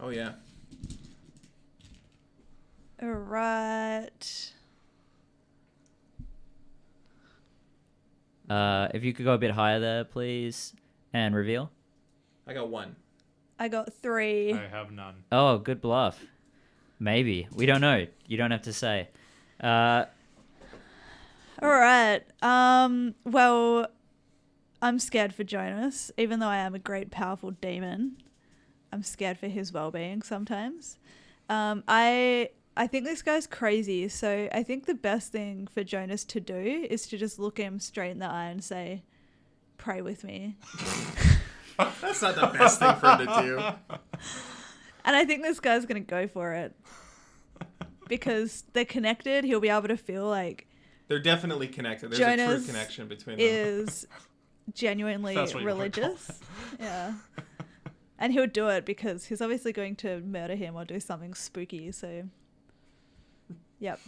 Oh, yeah. All right. If you could go a bit higher there, please, and reveal. I got 1. I got 3. I have none. Oh, good bluff. Maybe. We don't know. You don't have to say. All right. Well, I'm scared for Jonas, even though I am a great, powerful demon. I'm scared for his well-being sometimes. I think this guy's crazy, so I think the best thing for Jonas to do is to just look him straight in the eye and say, "Pray with me." That's not the best thing for him to do. And I think this guy's going to go for it. Because they're connected, he'll be able to feel like They're definitely connected. There's a Jonas true connection between them. is genuinely That's what you wanna call religious. Yeah. And he'll do it because he's obviously going to murder him or do something spooky, so yep.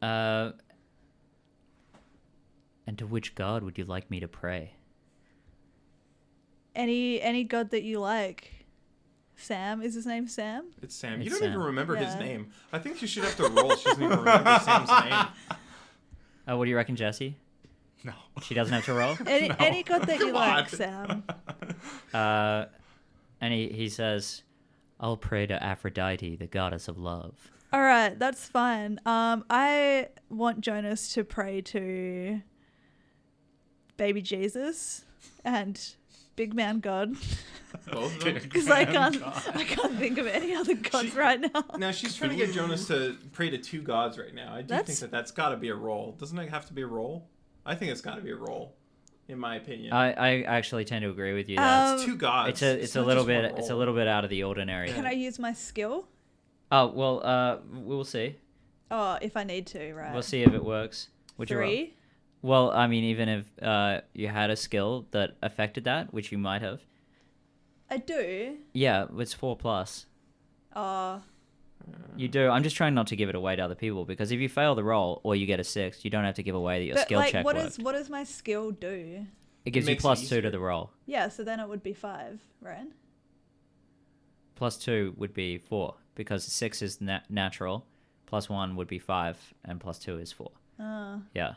And to which god would you like me to pray? Any god that you like. Sam, is his name Sam? It's Sam. It's You don't Sam. even remember his Yeah. name. I think you should have to roll. She doesn't even remember Sam's name. What do you reckon, Jessy? No. She doesn't have to roll? Any god that you Come like, on. Sam. And he says, I'll pray to Aphrodite, the goddess of love. All right, that's fine. I want Jonas to pray to baby Jesus and big man God Both of them. because I can't think of any other gods right now. Now she's trying to get Jonas to pray to two gods right now. I do That's- think that's got to be a roll. Doesn't it have to be a roll? I think it's got to be a roll, in my opinion. I actually tend to agree with you there. It's two gods. It's a not little just one bit it's a roll. little bit out of the ordinary. Can I use my skill? Oh well, we'll see. Oh, if I need to, right? We'll see if it works. Would you roll? 3. Well, I mean, even if you had a skill that affected that, which you might have. I do. Yeah, it's 4+. Oh, You do. I'm just trying not to give it away to other people because if you fail the roll or you get a 6, you don't have to give away that your but skill like, check what worked. does my skill do? It gives you makes it +2 easier. to the roll. Yeah, so then it would be 5, right? +2 would be 4 because 6 is natural. +1 would be 5 and +2 is 4. Yeah.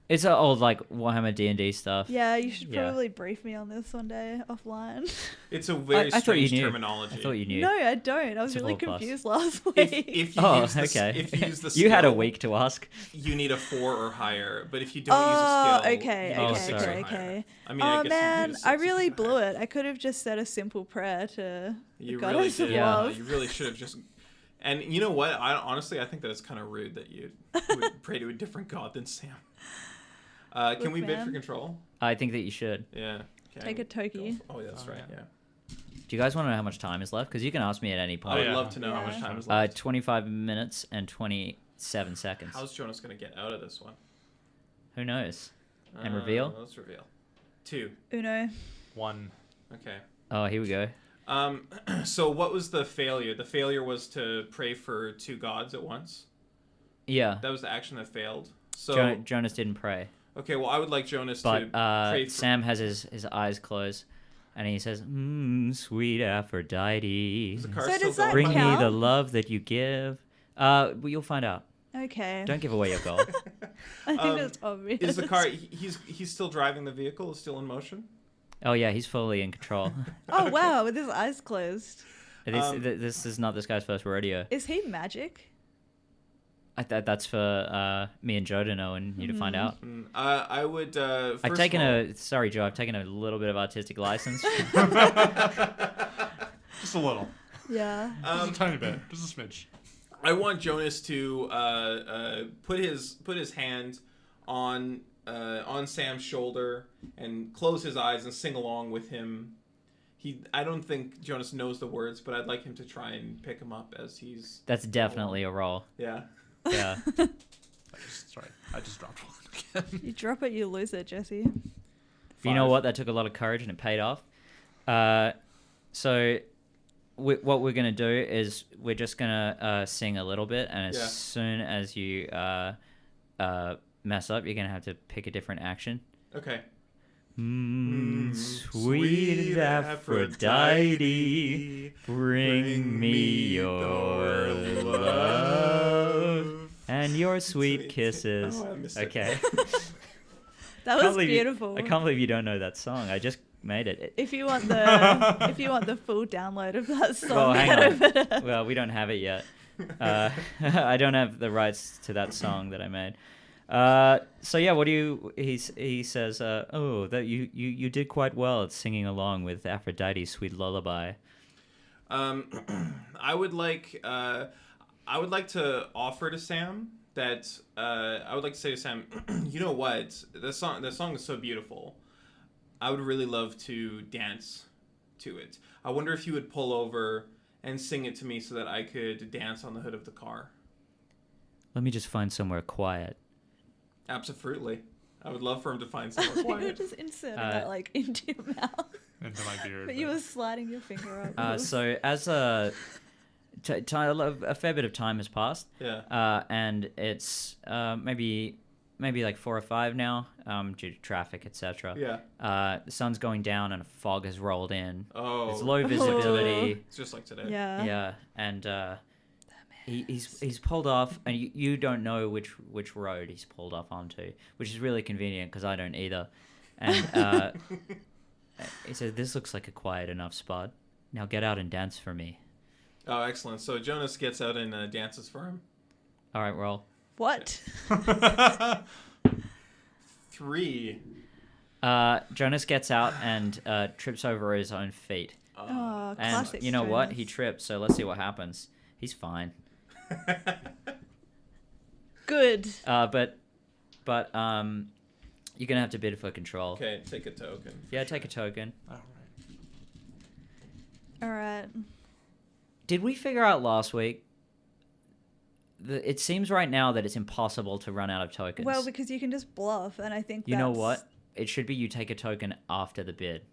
It's old like Warhammer D&D stuff. Yeah, you should Yeah. probably brief me on this one day offline. It's a very I thought you strange knew. terminology. I thought you knew. No, I don't. I was It's a really 4+. confused last week. If you Oh, use the, okay. if you use the You had a skill, week to ask. you need a 4 or higher. But if you don't use a Oh, skill, okay, you need a Oh, okay, 6 sorry. or okay, higher. okay. I mean, I Oh guess man, you need a I 6 or really higher. blew it. I could have just said a simple prayer to the You really goddess of did. Yeah. love. You really should have just. And you know what? Honestly, I think that it's kind of rude that you would pray to a different god than Sam. Can Look, we bid for man. control? I think that you should. Yeah. Take a toki. Oh, yeah, that's right. Yeah. Do you guys want to know how much time is left? Because you can ask me at any I point. would yeah. love to know how much Yeah. time is left. 25 minutes and 27 seconds. How's Jonas going to get out of this one? Who knows? And reveal? Let's reveal. 2. Uno. 1. Okay. Oh, here we go. So what was the failure? The failure was to pray for two gods at once. Yeah. That was the action that failed. So Jonas didn't pray. okay, well I would like Jonas But to pray for. Sam has his eyes closed. And he says, sweet Aphrodite, Is the car So still does that going? bring me count? the love that you give. Well, you'll find out. Okay. Don't give away your goal. I think that's obvious. Is the car? He's still driving the vehicle? Is still in motion? Oh, yeah, he's fully in control. Oh wow, with his eyes closed. This is not this guy's first rodeo. Is he magic? That's for me and Joe to know and you to find out. I would. First I've taken of all, sorry, Joe, I've taken a little bit of artistic license. Just a little. Yeah. Just a tiny bit. Just a smidge. I want Jonas to put his hand on Sam's shoulder and close his eyes and sing along with him. I don't think Jonas knows the words, but I'd like him to try and pick him up as he's. That's definitely a roll. Yeah. Yeah. I just dropped one again. You drop it, you lose it, Jesse. You know 5. what? That took a lot of courage and it paid off. So what we're going to do is we're just going to sing a little bit. And as Yeah. soon as you mess up, you're going to have to pick a different action. Okay. Sweet Aphrodite, bring me your love and your sweet kisses. Oh, I missed it. Okay. That was beautiful. I can't believe you don't know that song. I just made it. If you want the full download of that song, Well, hang head on. over to- Well, we don't have it yet. I don't have the rights to that song that I made. So yeah, what do you? He says, that you did quite well at singing along with Aphrodite's sweet lullaby. I would like to offer to Sam that I would like to say to Sam, you know what? The song is so beautiful. I would really love to dance to it. I wonder if you would pull over and sing it to me so that I could dance on the hood of the car. Let me just find somewhere quiet. Absolutely. I would love for him to find somewhere you were quiet. just inserting that like into your mouth, Into my beard. but you were sliding your finger up. So as a fair bit of time has passed, Yeah. and it's maybe like 4 or 5 now, due to traffic, etc. Yeah. The sun's going down and a fog has rolled in. Oh. There's low visibility. It's just like today. yeah. Yeah, and he's pulled off, and you don't know which road he's pulled off onto, which is really convenient because I don't either. And he said, "This looks like a quiet enough spot. Now get out and dance for me." Oh, excellent. So Jonas gets out and dances for him. All right, roll. What? 3. Jonas gets out and trips over his own feet. Oh, And classic. you know what? Jonas. He trips, so let's see what happens. He's fine. Good. But you're gonna have to bid for control. Okay, take a token. Yeah, take a token. All right. All right. Did we figure out last week? It seems right now that it's impossible to run out of tokens. Well, because you can just bluff, and I think you know that's- what? It should be you take a token after the bid.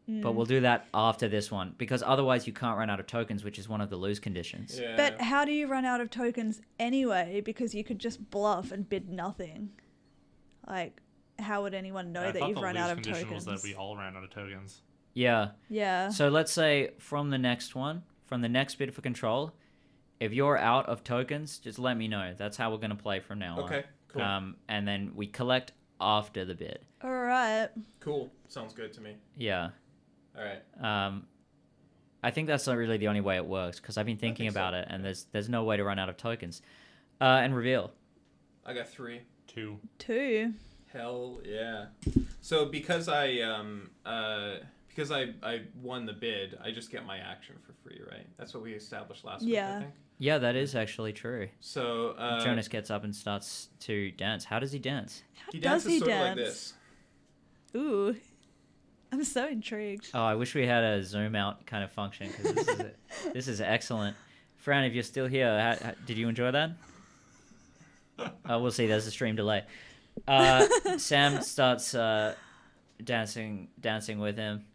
Mm. But we'll do that after this one, because otherwise you can't run out of tokens, which is one of the lose conditions. Yeah. But how do you run out of tokens anyway? Because you could just bluff and bid nothing. Like, how would anyone know I that thought you've the run lose out of condition tokens? was that we all ran out of tokens. Yeah. Yeah. So let's say from the next one, from the next bid for control, if you're out of tokens, just let me know. That's how we're going to play from now on. Okay, cool. And then we collect after the bid. All right. Cool. Sounds good to me. Yeah. All right. I think that's not really the only way it works, because I've been thinking about it, and there's no way to run out of tokens. And reveal. I got 3. 2. 2. Hell yeah. So because I won the bid, I just get my action for free, right? That's what we established last week, I Yeah. think. Yeah, that is actually true. So Jonas gets up and starts to dance. How does he dance? How he does dances he sort dance? of like this. Ooh. I'm so intrigued. Oh, I wish we had a zoom out kind of function, because this is excellent. Fran, if you're still here, did you enjoy that? We'll see. There's a stream delay. Sam starts dancing with him.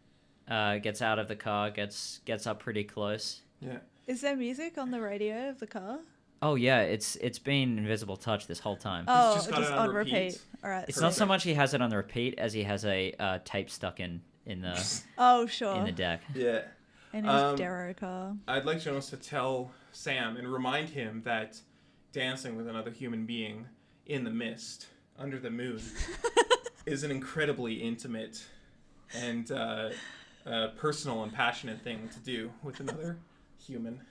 Gets out of the car. Gets up pretty close. Yeah. Is there music on the radio of the car? Oh yeah, it's been Invisible Touch this whole time. Oh, just just, got it on on repeat. repeat. All right. It's not so much he has it on the repeat as he has a tape stuck in the Oh, sure. in the deck. Yeah. In his Darrow car. I'd like Jonas to tell Sam and remind him that dancing with another human being in the mist, under the moon, is an incredibly intimate and personal and passionate thing to do with another human.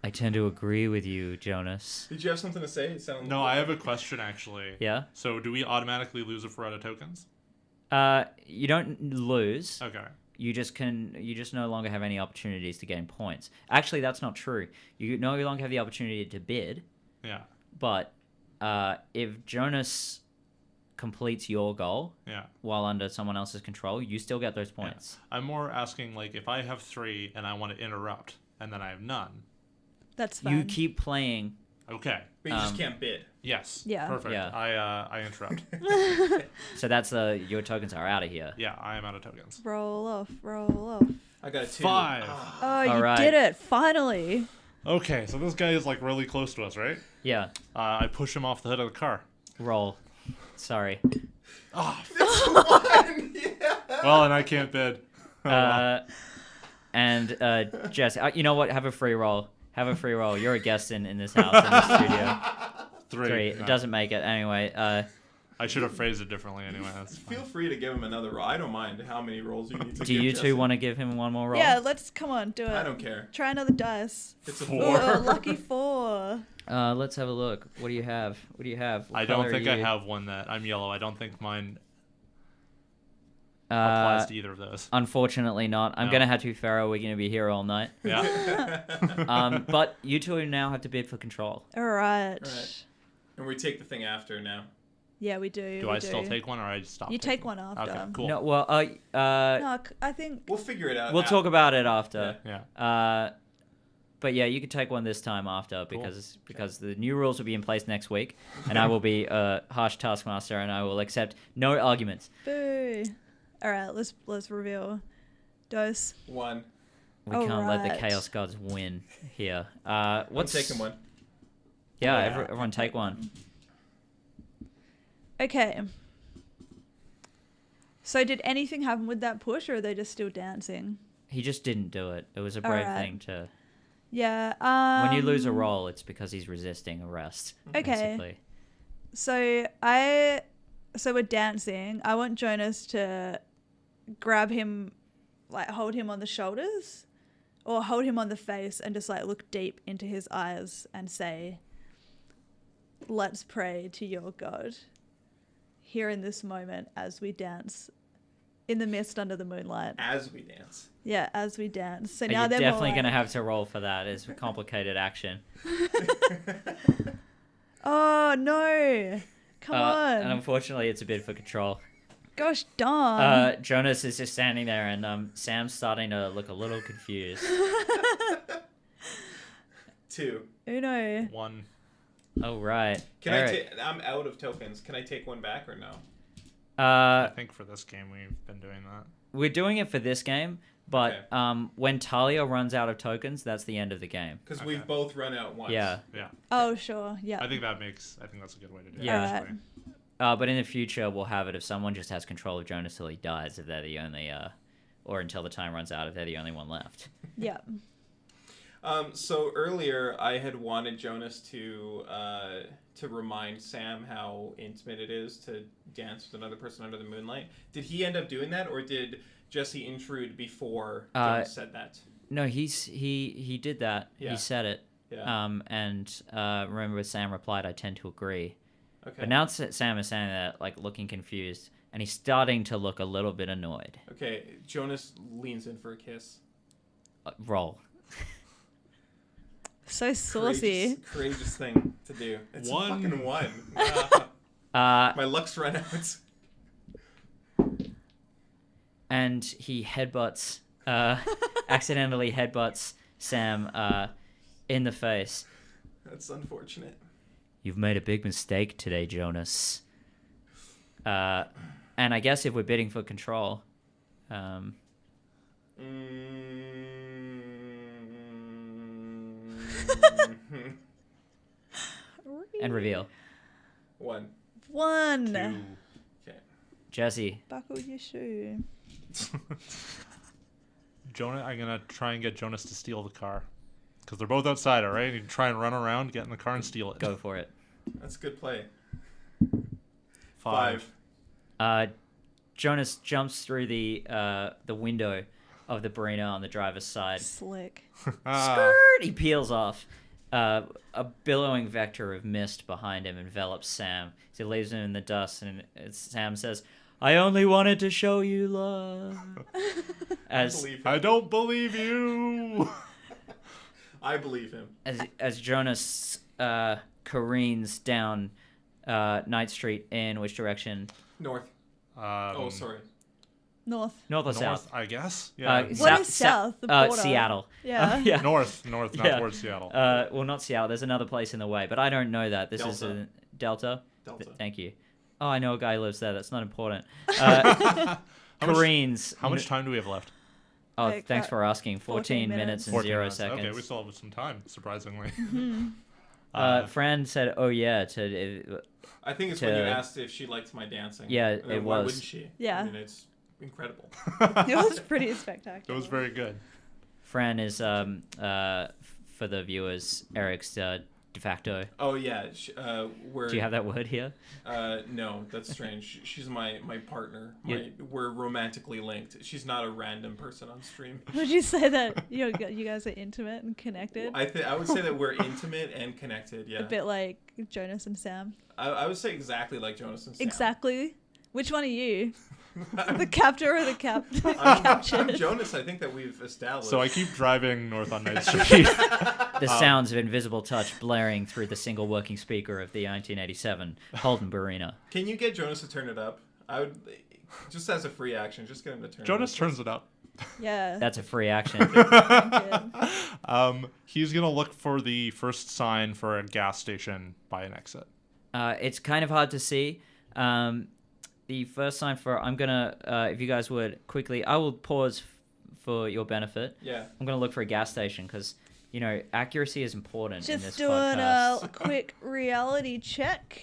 I tend to agree with you, Jonas. Did you have something to say? It sounded No, I have a question actually. Yeah? So do we automatically lose if we're out of tokens? You don't lose. Okay. You just no longer have any opportunities to gain points. Actually, that's not true. You no longer have the opportunity to bid, Yeah. but if Jonas completes your goal Yeah. while under someone else's control, you still get those points. I'm more asking, like, if I have 3 and I want to interrupt and then I have none. That's fine. You keep playing. Okay. But you just can't bid. Yes. Yeah. Perfect. Yeah. I interrupt. So that's your tokens are out of here. Yeah, I am out of tokens. Roll off, roll off. I got a 2. 5. Oh, you right. did it, finally. Okay, so this guy is like really close to us, right? Yeah. I push him off the hood of the car. Roll. Sorry. Oh, Yeah. well, and I can't bid. And Jess, you know what? Have a free roll. Have a free roll. You're a guest in this house, in this studio. 3. It doesn't make it. Anyway, I should have phrased it differently anyway. That's fine. Feel free to give him another roll. I don't mind how many rolls you need to do give you Jesse. two want to give him one more roll? Yeah, come on, do it. I don't care. Try another dice. It's a 4. Ooh, a lucky 4. Let's have a look. What do you have? What do you have? What I don't color think are I you? have one that I'm yellow. I don't think mine applies to either of those. Unfortunately not. I'm No. gonna have to be Pharaoh. We're gonna be here all night. Yeah. But you two now have to bid for control. All right. Alright. And we take the thing after now. Yeah, we do. Do we I still take one or I just stop? You take taking one after. Okay, cool. No, well, No, I think. We'll figure it out. we'll talk about it after. Yeah. But yeah, you could take one this time after because the new rules will be in place next week, and I will be a harsh taskmaster, and I will accept no arguments. Boo. All right, let's reveal. Dose. 1. We can't let the Alright. Chaos Gods win here. I'm What's taking one. Yeah, Yeah. everyone take one. Okay. So did anything happen with that push, or are they just still dancing? He just didn't do it. It was a brave Alright. thing to. Yeah. When you lose a roll, it's because he's resisting arrest. Okay. Basically. So we're dancing. I want Jonas to grab him, like hold him on the shoulders, or hold him on the face and just like look deep into his eyes and say, "Let's pray to your God here in this moment as we dance in the mist under the moonlight." As we dance. Yeah, as we dance. So And now you're they're definitely more going to like, have to roll for that. It's a complicated action. "Oh no, come on!" And unfortunately, it's a bid for control. Gosh darn. Jonas is just standing there, and Sam's starting to look a little confused. 2. Uno. 1. Oh, right. Can Erik. I'm out of tokens. Can I take one back or no? I think for this game we've been doing that. We're doing it for this game, but Okay. when Tahlia runs out of tokens, that's the end of the game. Because Okay. we've both run out once. Yeah. Yeah. Oh sure, yeah. I think that's a good way to do it. Yeah. actually. But in the future, we'll have it if someone just has control of Jonas till he dies, if they're the only, or until the time runs out, if they're the only one left. Yeah. So earlier, I had wanted Jonas to remind Sam how intimate it is to dance with another person under the moonlight. Did he end up doing that, or did Jessy intrude before Jonas said that? No, he did that. Yeah. He said it. Yeah. Remember Sam replied, "I tend to agree." Okay. But now Sam is saying that, like, looking confused, and he's starting to look a little bit annoyed. Okay. Jonas leans in for a kiss. Roll. So saucy. Courageous thing to do. It's 1. a fucking 1. My luck's run out. And he headbutts, accidentally headbutts Sam in the face. That's unfortunate. You've made a big mistake today, Jonas. And I guess if we're bidding for control, Mm. and reveal. 1. 1. 2. Okay. Jessy. Buckle your shoe. Jonah, I'm gonna try and get Jonas to steal the car, because they're both outside. All right, you try and run around, get in the car, and steal it. Go for it. That's good play. 5. Jonas jumps through the window of the Barina on the driver's side. Slick. Skirt! He peels off. A billowing vector of mist behind him envelops Sam. He leaves him in the dust, and Sam says, "I only wanted to show you love." I don't believe you. I believe him. As Jonas careens down Night Street in which direction? North. Sorry. North. North or North, south? I guess. Yeah. What is south? The border. Seattle. Yeah. Yeah. North, not Yeah. towards Seattle. Well, not Seattle. There's another place in the way, but I don't know that. This is Delta. a Delta. Delta. Thank you. Oh, I know a guy who lives there. That's not important. much- Careens. How much time do we have left? Oh, Like, thanks for asking. 14 minutes and 14 0 minutes. seconds. Okay, we still have some time, surprisingly. Fran said, "Oh yeah." I think it's when you asked if she liked my dancing. Yeah, And then it why was. wouldn't she? Yeah. I mean, it's incredible. It was pretty spectacular. It was very good. Fran is for the viewers, Eric's de facto. Oh yeah. We're. Do you have that word here? No, that's strange. She's my partner. Yeah. We're romantically linked. She's not a random person on stream. Would you say that you guys are intimate and connected? I would say that we're intimate and connected. Yeah. A bit like Jonas and Sam. I would say exactly like Jonas and Sam. Exactly. Which one are you? The captor or the captured? I'm Jonas. I think that we've established. So I keep driving north on Night Street. The sounds of Invisible Touch blaring through the single working speaker of the 1987 Holden Barina. Can you get Jonas to turn it up? I would, just as a free action, just get him to turn Jonas it up. turns it up. Yeah. That's a free action. He's gonna look for the first sign for a gas station by an exit. It's kind of hard to see. The first sign for I'm gonna, if you guys would quickly, I will pause for your benefit. Yeah. I'm gonna look for a gas station because accuracy is important in this Just doing podcast. a quick reality check.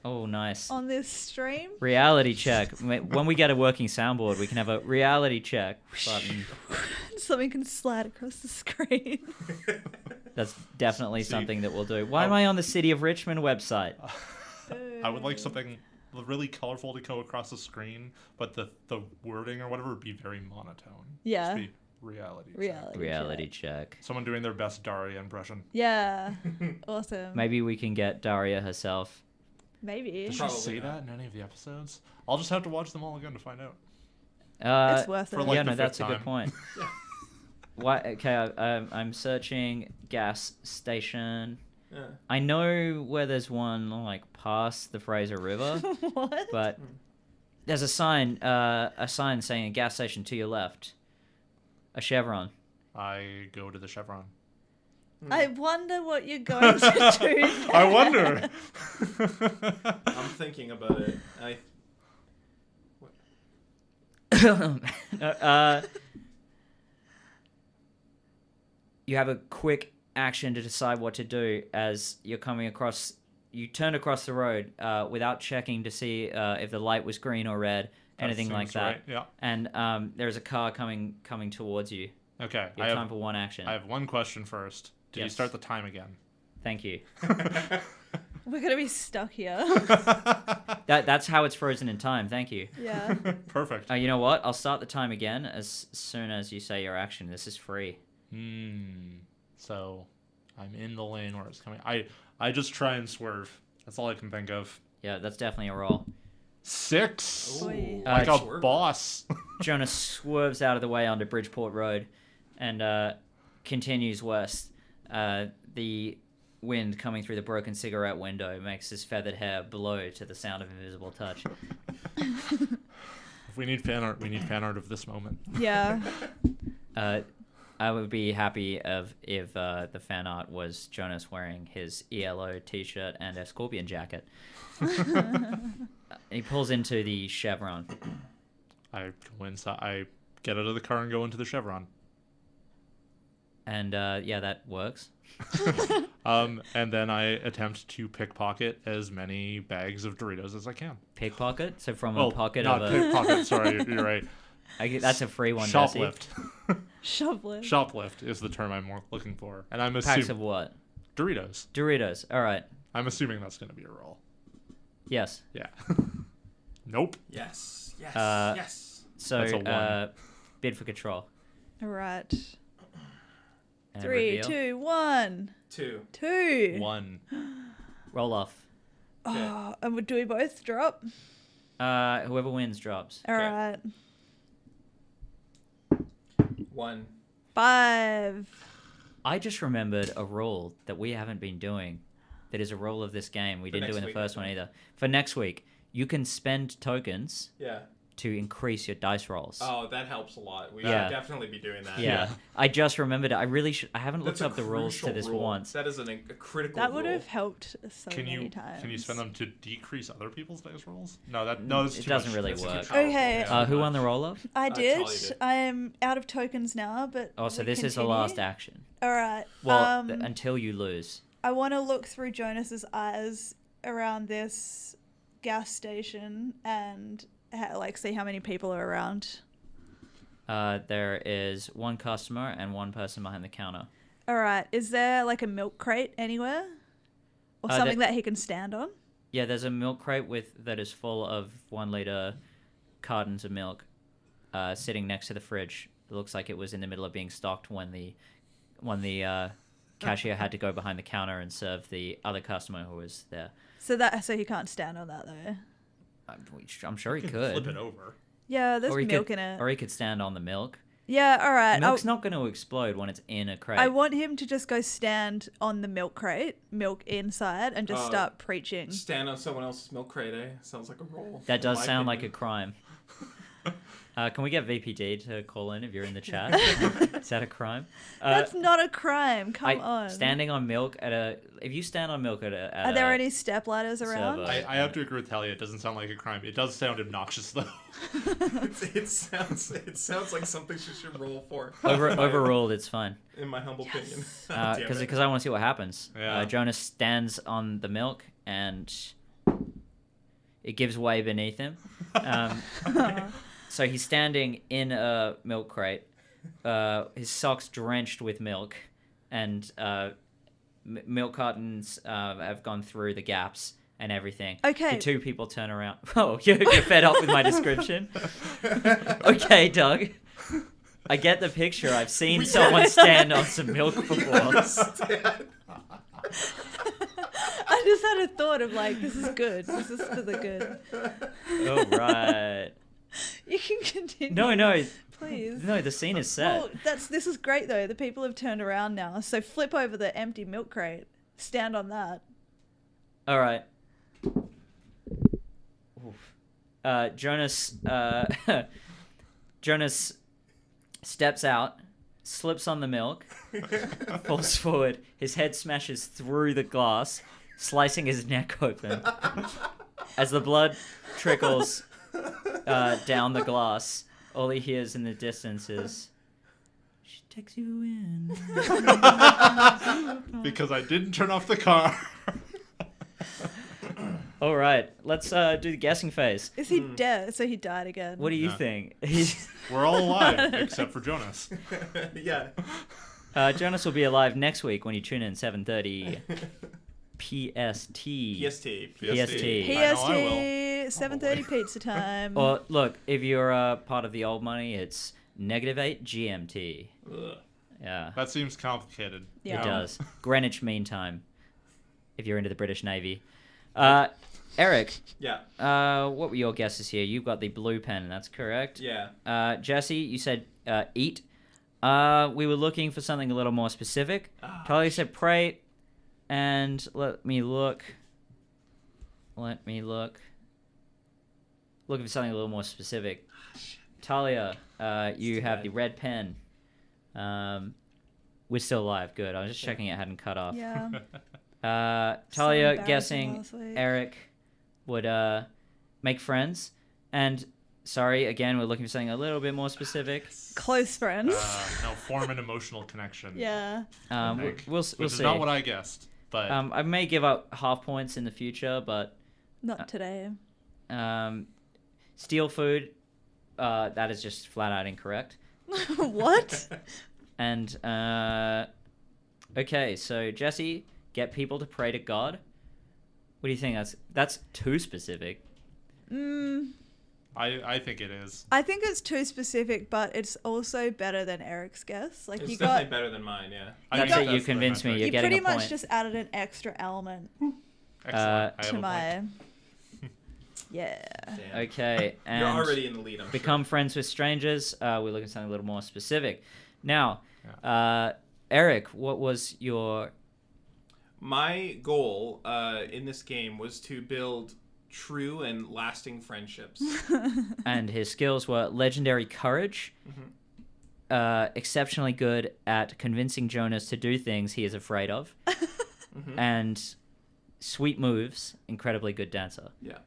Oh, nice. on this stream. Reality check. When we get a working soundboard, we can have a reality check button. Something can slide across the screen. That's definitely See. something that we'll do. Why am I on the City of Richmond website? I would like something really colorful to go across the screen, but the wording or whatever would be very monotone. Yeah. Just be reality. Reality check. Someone doing their best Daria impression. Yeah. Awesome. Maybe we can get Daria herself. Maybe. Did she Probably say not. that in any of the episodes? I'll just have to watch them all again to find out. It's worth for it. like yeah, the no, that's fifth a good time. point. Why? Okay, I'm searching gas station. Yeah. I know where there's one like past the Fraser River, What? but there's a sign saying a gas station to your left, a chevron. I go to the Chevron. I wonder what you're going to do. I wonder. I'm thinking about it. You have a quick action to decide what to do as you're coming across. You turned across the road without checking to see if the light was green or red, anything like seems that. right, yeah. And there's a car coming towards you. Okay. You have time for one action. I have one question first. Did you Yes. start the time again? Thank you. We're going to be stuck here. That's how it's frozen in time. Thank you. Yeah. Perfect. You know what? I'll start the time again as soon as you say your action. This is free. So I'm in the lane where it's coming. I just try and swerve. That's all I can think of. Yeah, that's definitely a roll. 6. Ooh. Like a Swerve. boss. Jonas swerves out of the way onto Bridgeport Road and continues west. The wind coming through the broken cigarette window makes his feathered hair blow to the sound of invisible touch. If we need fan art, we need fan art of this moment. Yeah. I would be happy if the fan art was Jonas wearing his ELO t-shirt and a scorpion jacket. He pulls into the Chevron. I go inside. I get out of the car and go into the Chevron. And yeah, that works. And then I attempt to pickpocket as many bags of Doritos as I can. Pickpocket? So from Well, a pocket not of a... pickpocket. Sorry, you're right. That's a free one, Jessy. Shoplift. Shoplift. Shoplift is the term I'm more looking for, and I'm Packs assuming of what? Doritos. Doritos. All right. I'm assuming that's going to be a roll. Yes. Yeah. Nope. Yes. Yes. Uh, yes. So, That's a one. bid for control. All right. And 3, reveal. 2, 1. 2. 2. 1. Roll off. Oh, and do we both drop? Whoever wins drops. All Okay. right. 1. 5. I just remembered a rule that we haven't been doing that is a rule of this game. We For didn't do next in the week, first I one think. either. For next week, you can spend tokens Yeah. to increase your dice rolls. Oh, that helps a lot. We Yeah. should definitely be doing that. Yeah. I just remembered it. I really should. I haven't That's looked up the rules to crucial this rule. once. That is a critical That would rule. have helped so Can many you times. spend them to decrease other people's dice rolls? No, that's It too doesn't much. really That's too work. powerful. Okay. Yeah. Who won the roll off? I did. Tahlia did. I am out of tokens now, but Oh, so we this is the continue. last action. All right. Well, until you lose. I want to look through Jonas's eyes around this gas station and see how many people are around. There is one customer and one person behind the counter. All right. Is there like a milk crate anywhere, or something that he can stand on? Yeah, there's a milk crate that is full of 1 liter cartons of milk, sitting next to the fridge. It looks like it was in the middle of being stocked when the cashier had to go behind the counter and serve the other customer who was there. So he can't stand on that though. I'm sure he You can could. flip it over. Yeah, there's Or he milk could, in it. Or he could stand on the milk. Yeah, all right. Milk's not going to explode when it's in a crate. I want him to just go stand on the milk crate, milk inside, and just start preaching. Stand on someone else's milk crate, eh? Sounds like a roll. That does in my sound like a opinion. crime. Can we get VPD to call in if you're in the chat? Is that a crime? That's not a crime. Come on. Standing on milk if you stand on milk Are there any step ladders around? server. I have to agree with Tahlia. It doesn't sound like a crime. It does sound obnoxious though. It sounds like something she should roll for. Overruled, it's fine. In my humble opinion. Damn it. Because I want to see what happens. Yeah. Jonas stands on the milk and it gives way beneath him. So he's standing in a milk crate, his socks drenched with milk, and milk cartons have gone through the gaps and everything. Okay. The two people turn around. Oh, you're fed up with my description? Okay, Doug. I get the picture. I've seen someone stand on some milk before. I just had a thought of like, this is good. This is for the good. Oh, right. You can continue. No. Please. No, the scene is set. Well, this is great though. The people have turned around now. So flip over the empty milk crate. Stand on that. All right. Jonas Jonas steps out, slips on the milk, falls forward. His head smashes through the glass, slicing his neck open. As the blood trickles down the glass, all he hears in the distance is, "She takes you in." Because I didn't turn off the car. All right, let's do the guessing phase. Is he dead? So he died again. What do you Yeah. think? We're all alive, except for Jonas. Yeah. Jonas will be alive next week when you tune in 7:30 PST. PST. PST. I know I will. 7:30 pizza time. Or look, if you're part of the old money, it's -8 GMT. Ugh. Yeah, That seems complicated. Yeah. it does. Greenwich Mean Time, if you're into the British Navy. Erik, Yeah. what were your guesses here? You've got the blue pen, that's correct. Yeah. Jesse, you said eat. We were looking for something a little more specific. Tahlia said pray, and let me look. Looking for something a little more specific. Tahlia, you have the red pen. We're still alive. Good. I was just checking it hadn't cut off. Yeah. Tahlia embarrassing, guessing honestly. Erik would make friends. And sorry, again, we're looking for something a little bit more specific. Close friends. No, form an emotional connection. Yeah. I We'll think, we'll which is see. not what I guessed, but I may give up half points in the future, but Not today. steal food, that is just flat out incorrect. What? And okay, so Jesse, get people to pray to God. What do you think? That's too specific. I think it is. I think it's too specific, but it's also better than Eric's guess. Like It's you definitely got, better than mine, yeah. That's think it. You the convinced me. metric. You're you getting pretty a much point. just added an extra element Excellent. I have to a my. point. Yeah. Damn. Okay, and You're already in the lead, I'm become friends with strangers. We're looking for something a little more specific. Now, Erik, what was your... My goal in this game was to build true and lasting friendships. And his skills were legendary courage, exceptionally good at convincing Jonas to do things he is afraid of, and sweet moves, incredibly good dancer. Yeah.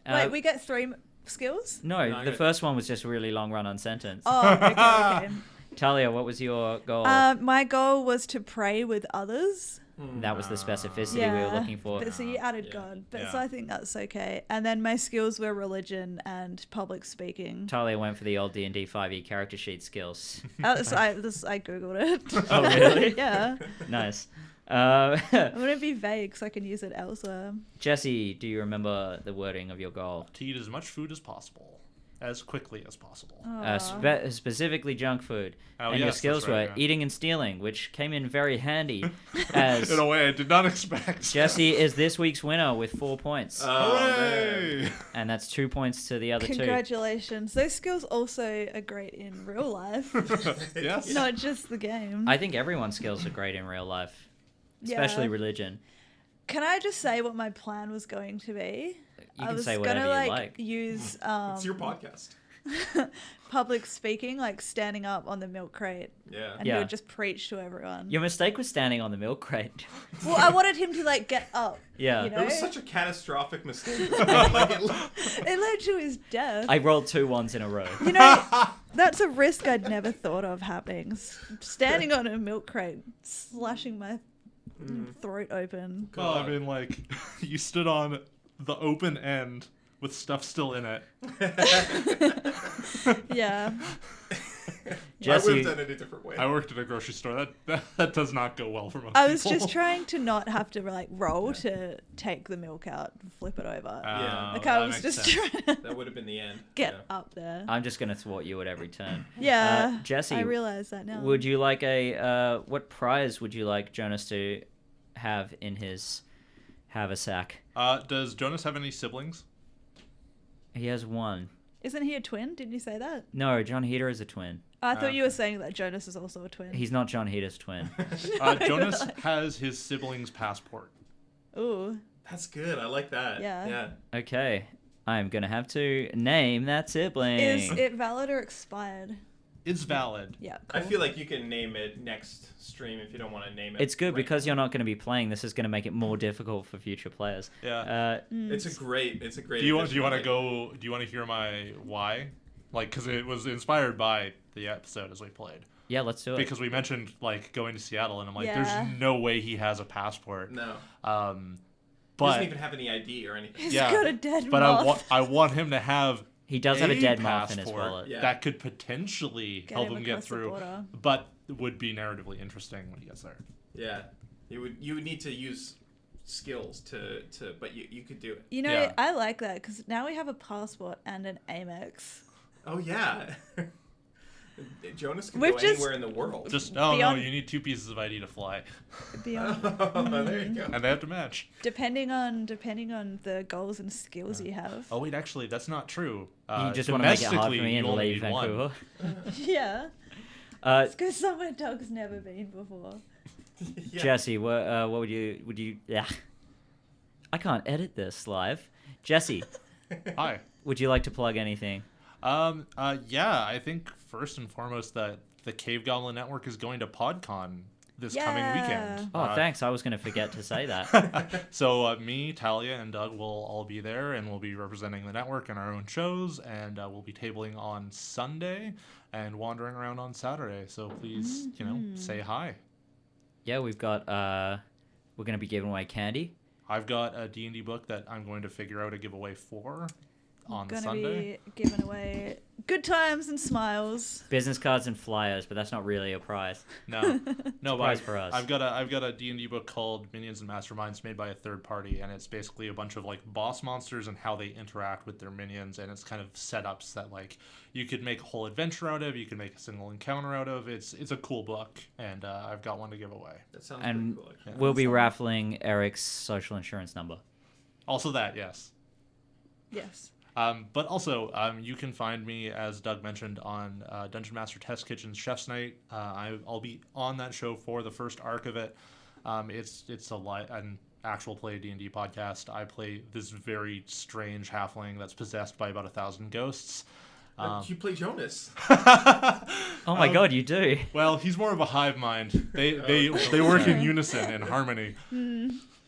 Wait, we get 3 skills? No, No, I the get- first one was just a really long run-on sentence. Oh, okay. Tahlia, what was your goal? My goal was to pray with others. That was the specificity we were looking for. But so you added Yeah. God. But Yeah. so I think that's okay. And then my skills were religion and public speaking. Tahlia went for the old D&D 5e character sheet skills. I googled it. Oh, really? Yeah. Nice. I want to be vague so I can use it elsewhere. Jesse, do you remember the wording of your goal? To eat as much food as possible, as quickly as possible. Specifically junk food. Oh, And your yes, skills that's right, were yeah. eating and stealing, which came in very handy as In a way I did not expect. Jesse is this week's winner with 4 points. Hooray! And that's 2 points to the other two. Congratulations. Those skills also are great in real life, Yes. not just the game. I think everyone's skills are great in real life, especially Yeah. religion. Can I just say what my plan was going to be? You I can was say gonna whatever you like. use It's your podcast. public speaking, like standing up on the milk crate, Yeah. and Yeah. he would just preach to everyone. Your mistake was standing on the milk crate. Well, I wanted him to like get up. Yeah. You know? It was such a catastrophic mistake. Like, It led to his death. I rolled 2 ones in a row. You know, that's a risk I'd never thought of happening. Standing on a milk crate, slashing my throat open. Well, I mean, like, you stood on the open end with stuff still in it. Yeah. I would Jessy, have done it a different way. I worked at a grocery store. That does not go well for most I was people. just trying to not have to like roll to take the milk out and flip it over. Yeah. Like I that was makes just sense. trying to That would have been the end. get Yeah. up there. I'm just going to thwart you at every turn. Yeah. Jessy, I realize that now. Would you like what prize would you like Jonas to have in his haversack? Does Jonas have any siblings? He has one. Isn't he a twin? Didn't you say that? No, John Heder is a twin. I thought you were saying that Jonas is also a twin. He's not John Heder's twin. Jonas has his sibling's passport. Ooh. That's good. I like that. Yeah. Yeah. Okay, I'm going to have to name that sibling. Is it valid or expired? It's valid. Yeah. I Cool. feel like you can name it next stream if you don't want to name it. It's good right because now. you're not going to be playing. This is going to make it more difficult for future players. Yeah. It's a great. Do you want to hear my why? Like, because it was inspired by the episode as we played. Yeah, let's do it. Because we mentioned like going to Seattle, and I'm like, Yeah. there's no way he has a passport. No. But He doesn't even have any ID or anything. He's yeah, got a dead but moth. I want him to have. He does have a dead moth in his passport wallet. Yeah. that could potentially Get help him him get across the through, border. but would be narratively interesting when he gets there. Yeah. You would need to use skills to but you could do it. You know, Yeah. I like that because now we have a passport and an Amex. Oh yeah. Jonas can We've go just- anywhere in the world. No, Beyond- you need 2 pieces of ID to fly, Beyond, There you go. and they have to match. depending on the goals and skills you have. Oh wait, actually, that's not true. You just want to make it hard for domestically, me and you only leave need one. Vancouver. Yeah. It's because somewhere Doug's never been before. Yeah. Jessy, what would you? Yeah, I can't edit this live. Jessy, Hi. would you like to plug anything? Yeah, I think first and foremost that the Cave Goblin Network is going to PodCon this coming Yeah. weekend. Oh, thanks. I was going to forget to say that. So me, Tahlia, and Doug will all be there, and we'll be representing the network in our own shows, and we'll be tabling on Sunday and wandering around on Saturday. So please, say hi. Yeah, we've got. We're going to be giving away candy. I've got a D&D book that I'm going to figure out a giveaway for on Gonna Sunday. be giving away good times and smiles. Business cards and flyers, but that's not really a prize. No, no, Prize but for us. I've got a D&D book called Minions and Masterminds made by a third party, and it's basically a bunch of like boss monsters and how they interact with their minions, and it's kind of setups that like you could make a whole adventure out of, you can make a single encounter out of. It's a cool book, and I've got one to give away. That sounds And pretty cool. Actually. we'll be raffling Eric's social insurance number. Also that, yes. Yes. But also, you can find me, as Doug mentioned, on Dungeon Master Test Kitchen's Chef's Night. I'll be on that show for the first arc of it. It's an actual play D&D podcast. I play this very strange halfling that's possessed by about 1,000 ghosts. You play Jonas. Oh my god, you do. Well, he's more of a hive mind. They work in unison, in harmony.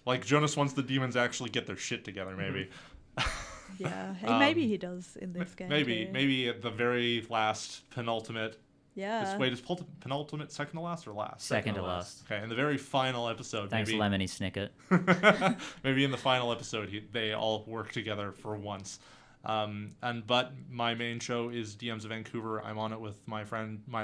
Like Jonas wants the demons actually get their shit together, maybe. Yeah. Hey, maybe he does in this game. too. Maybe at the very last penultimate. Yeah. Wait, is penultimate second to last or last? Second to last. Okay, in the very final episode, Thanks, maybe Lemony Snicket. maybe in the final episode they all work together for once. But my main show is DMs of Vancouver. I'm on it with my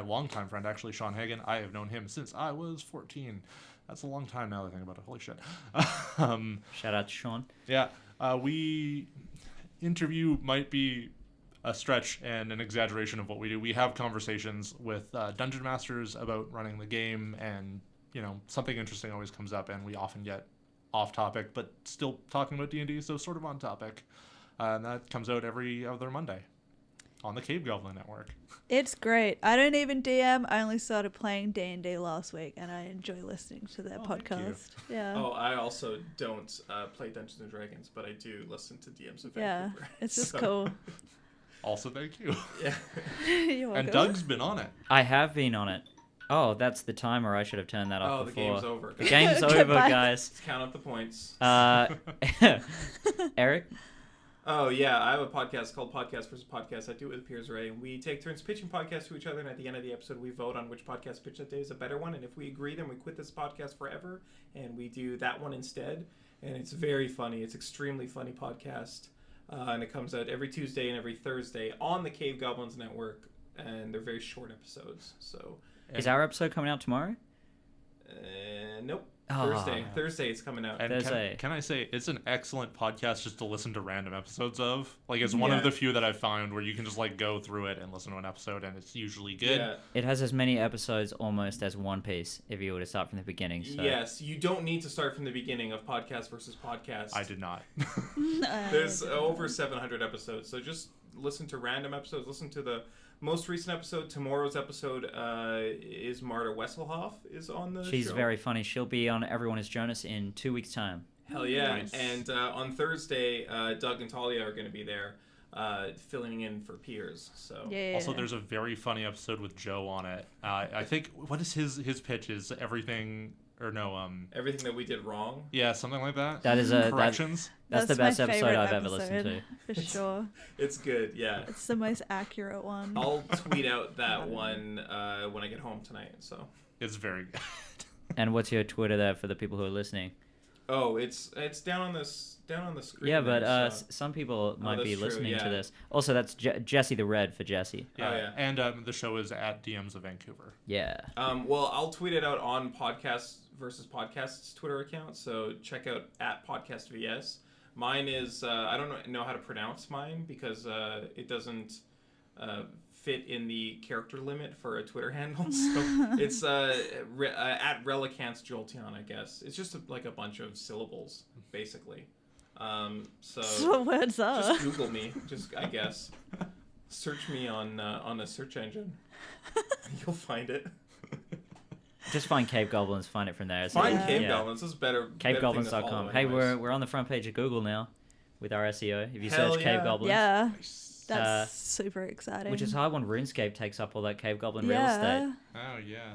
longtime friend, actually, Sean Hagen. I have known him since I was 14. That's a long time now that I think about it. Holy shit. Shout out to Sean. Yeah, we interview might be a stretch and an exaggeration of what we do. We have conversations with dungeon masters about running the game, and something interesting always comes up, and we often get off topic, but still talking about D&D, so sort of on topic. And that comes out every other Monday on the Cave Goblin Network. It's great. I don't even DM. I only started playing D&D last week, and I enjoy listening to their Thank you. podcast. Yeah. Oh, I also don't play Dungeons and Dragons, but I do listen to DMs of Yeah. Vancouver. It's just So, cool. Also, thank you. Yeah. You're welcome. And Doug's been on it. I have been on it. Oh, that's the timer. I should have turned that off Oh, the before. game's over. The game's over, Goodbye. guys. Let's count up the points. Eric? Oh, yeah. I have a podcast called Podcast vs. Podcast. I do it with Piers Ray. And we take turns pitching podcasts to each other. And at the end of the episode, we vote on which podcast pitch that day is a better one. And if we agree, then we quit this podcast forever. And we do that one instead. And it's very funny. It's extremely funny podcast. And it comes out every Tuesday and every Thursday on the Cave Goblins Network, and they're very short episodes. So Is our episode coming out tomorrow? nope. Oh. Thursday it's coming out. And Thursday. can I say it's an excellent podcast just to listen to random episodes of. Like, it's one of the few that I've found where you can just like go through it and listen to an episode, and it's usually good. Yeah. It has as many episodes almost as One Piece if you were to start from the beginning. So. Yes, you don't need to start from the beginning of Podcast versus Podcast. I did not. There's over 700 episodes, so just listen to random episodes. Listen to the most recent episode. Tomorrow's episode is Marta Wesselhoff is on the She's show. very funny. She'll be on Everyone is Jonas in 2 weeks' time. Hell yeah. Nice. And on Thursday, Doug and Tahlia are going to be there filling in for Piers. So Yeah. Also, there's a very funny episode with Joe on it. I think, what is his pitch? Is everything, or no, everything that we did wrong. yeah, something like that? That is a Corrections? that's the my best episode favorite I've ever listened to. For sure. It's good, yeah. It's the most accurate one. I'll tweet out that one when I get home tonight. So. It's very good. And what's your Twitter there for the people who are listening? Oh, it's down on the screen. Yeah, but there, so. some people might that's be true, listening to yeah. this. Also, that's Jessy the Red for Jessy. Yeah. Oh, yeah. And the show is at DMs of Vancouver. Yeah. Well, I'll tweet it out on Podcast versus Podcast's Twitter account, so check out at Podcast VS. Mine is I don't know how to pronounce mine because it doesn't fit in the character limit for a Twitter handle. So it's at Relicance Jolteon, I guess. It's just like a bunch of syllables, basically. So That's what words are. just Google me, I guess. Search me on a search engine. You'll find it. Just find Cave Goblins, find it from there. So Find Yeah. Cave Goblins. This is better. better thing to follow CaveGoblins.com. Hey, anyways. we're on the front page of Google now with our SEO. If you Hell search Cave yeah. Goblins, Yeah. Nice. That's super exciting. which is hard when RuneScape takes up all that Cave Goblin real estate. Oh, yeah.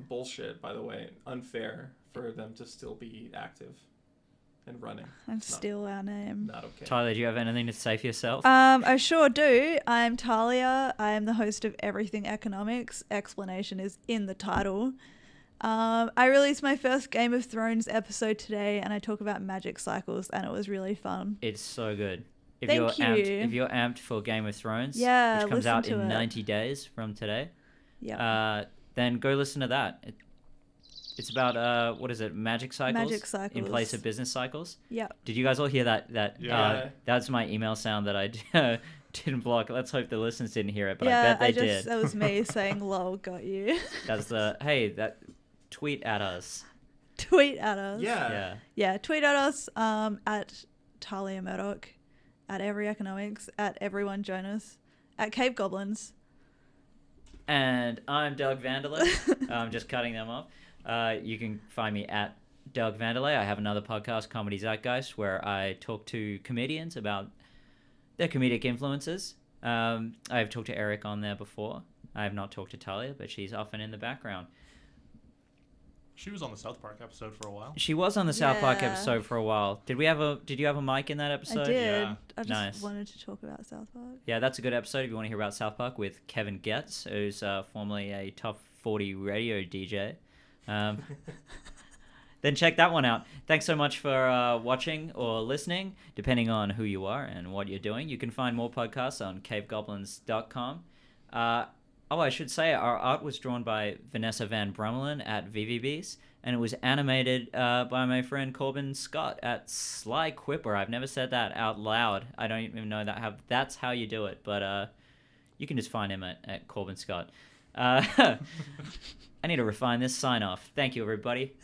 Bullshit, by the way. Unfair for them to still be active and running. And It's not- steal our name. Not okay. Tyler, do you have anything to say for yourself? I sure do. I'm Tahlia. I am the host of Everything Economics. Explanation is in the title. I released my first Game of Thrones episode today, and I talk about magic cycles, and it was really fun. It's so good. If Thank you're you. Amped, if you're amped for Game of Thrones, Yeah, which comes listen out to in it. 90 days from today, Yeah. then go listen to that. It's about what is it? Magic cycles. Magic cycles. In place of business cycles. Yeah. Did you guys all hear that? Yeah. That's my email sound that I didn't block. Let's hope the listeners didn't hear it, but Yeah, I bet they did. That was me saying, lol, got you. That's tweet at us. Tweet at us. Yeah. Yeah, tweet at us at Tahlia Murdoch, at Every Economics, at Everyone Jonas, at Cave Goblins. And I'm Doug Vandelay. I'm just cutting them off. You can find me at Doug Vandelay. I have another podcast, Comedy Zeitgeist, where I talk to comedians about their comedic influences. I've talked to Erik on there before. I have not talked to Tahlia, but she's often in the background. She was on the South Park episode for a while. She was on the South Park Yeah. episode for a while. Did you have a mic in that episode? I did. Yeah. I just Nice. wanted to talk about South Park. Yeah, that's a good episode if you want to hear about South Park with Kevin Getz, who's formerly a top 40 radio DJ. Then check that one out. Thanks so much for watching or listening, depending on who you are and what you're doing. You can find more podcasts on cavegoblins.com. I should say our art was drawn by Vanessa Van Brummelen at VVBs, and it was animated by my friend Corbin Scott at Sly Quipper. I've never said that out loud. I don't even know that's how you do it, but you can just find him at Corbin Scott. I need to refine this sign off. Thank you, everybody.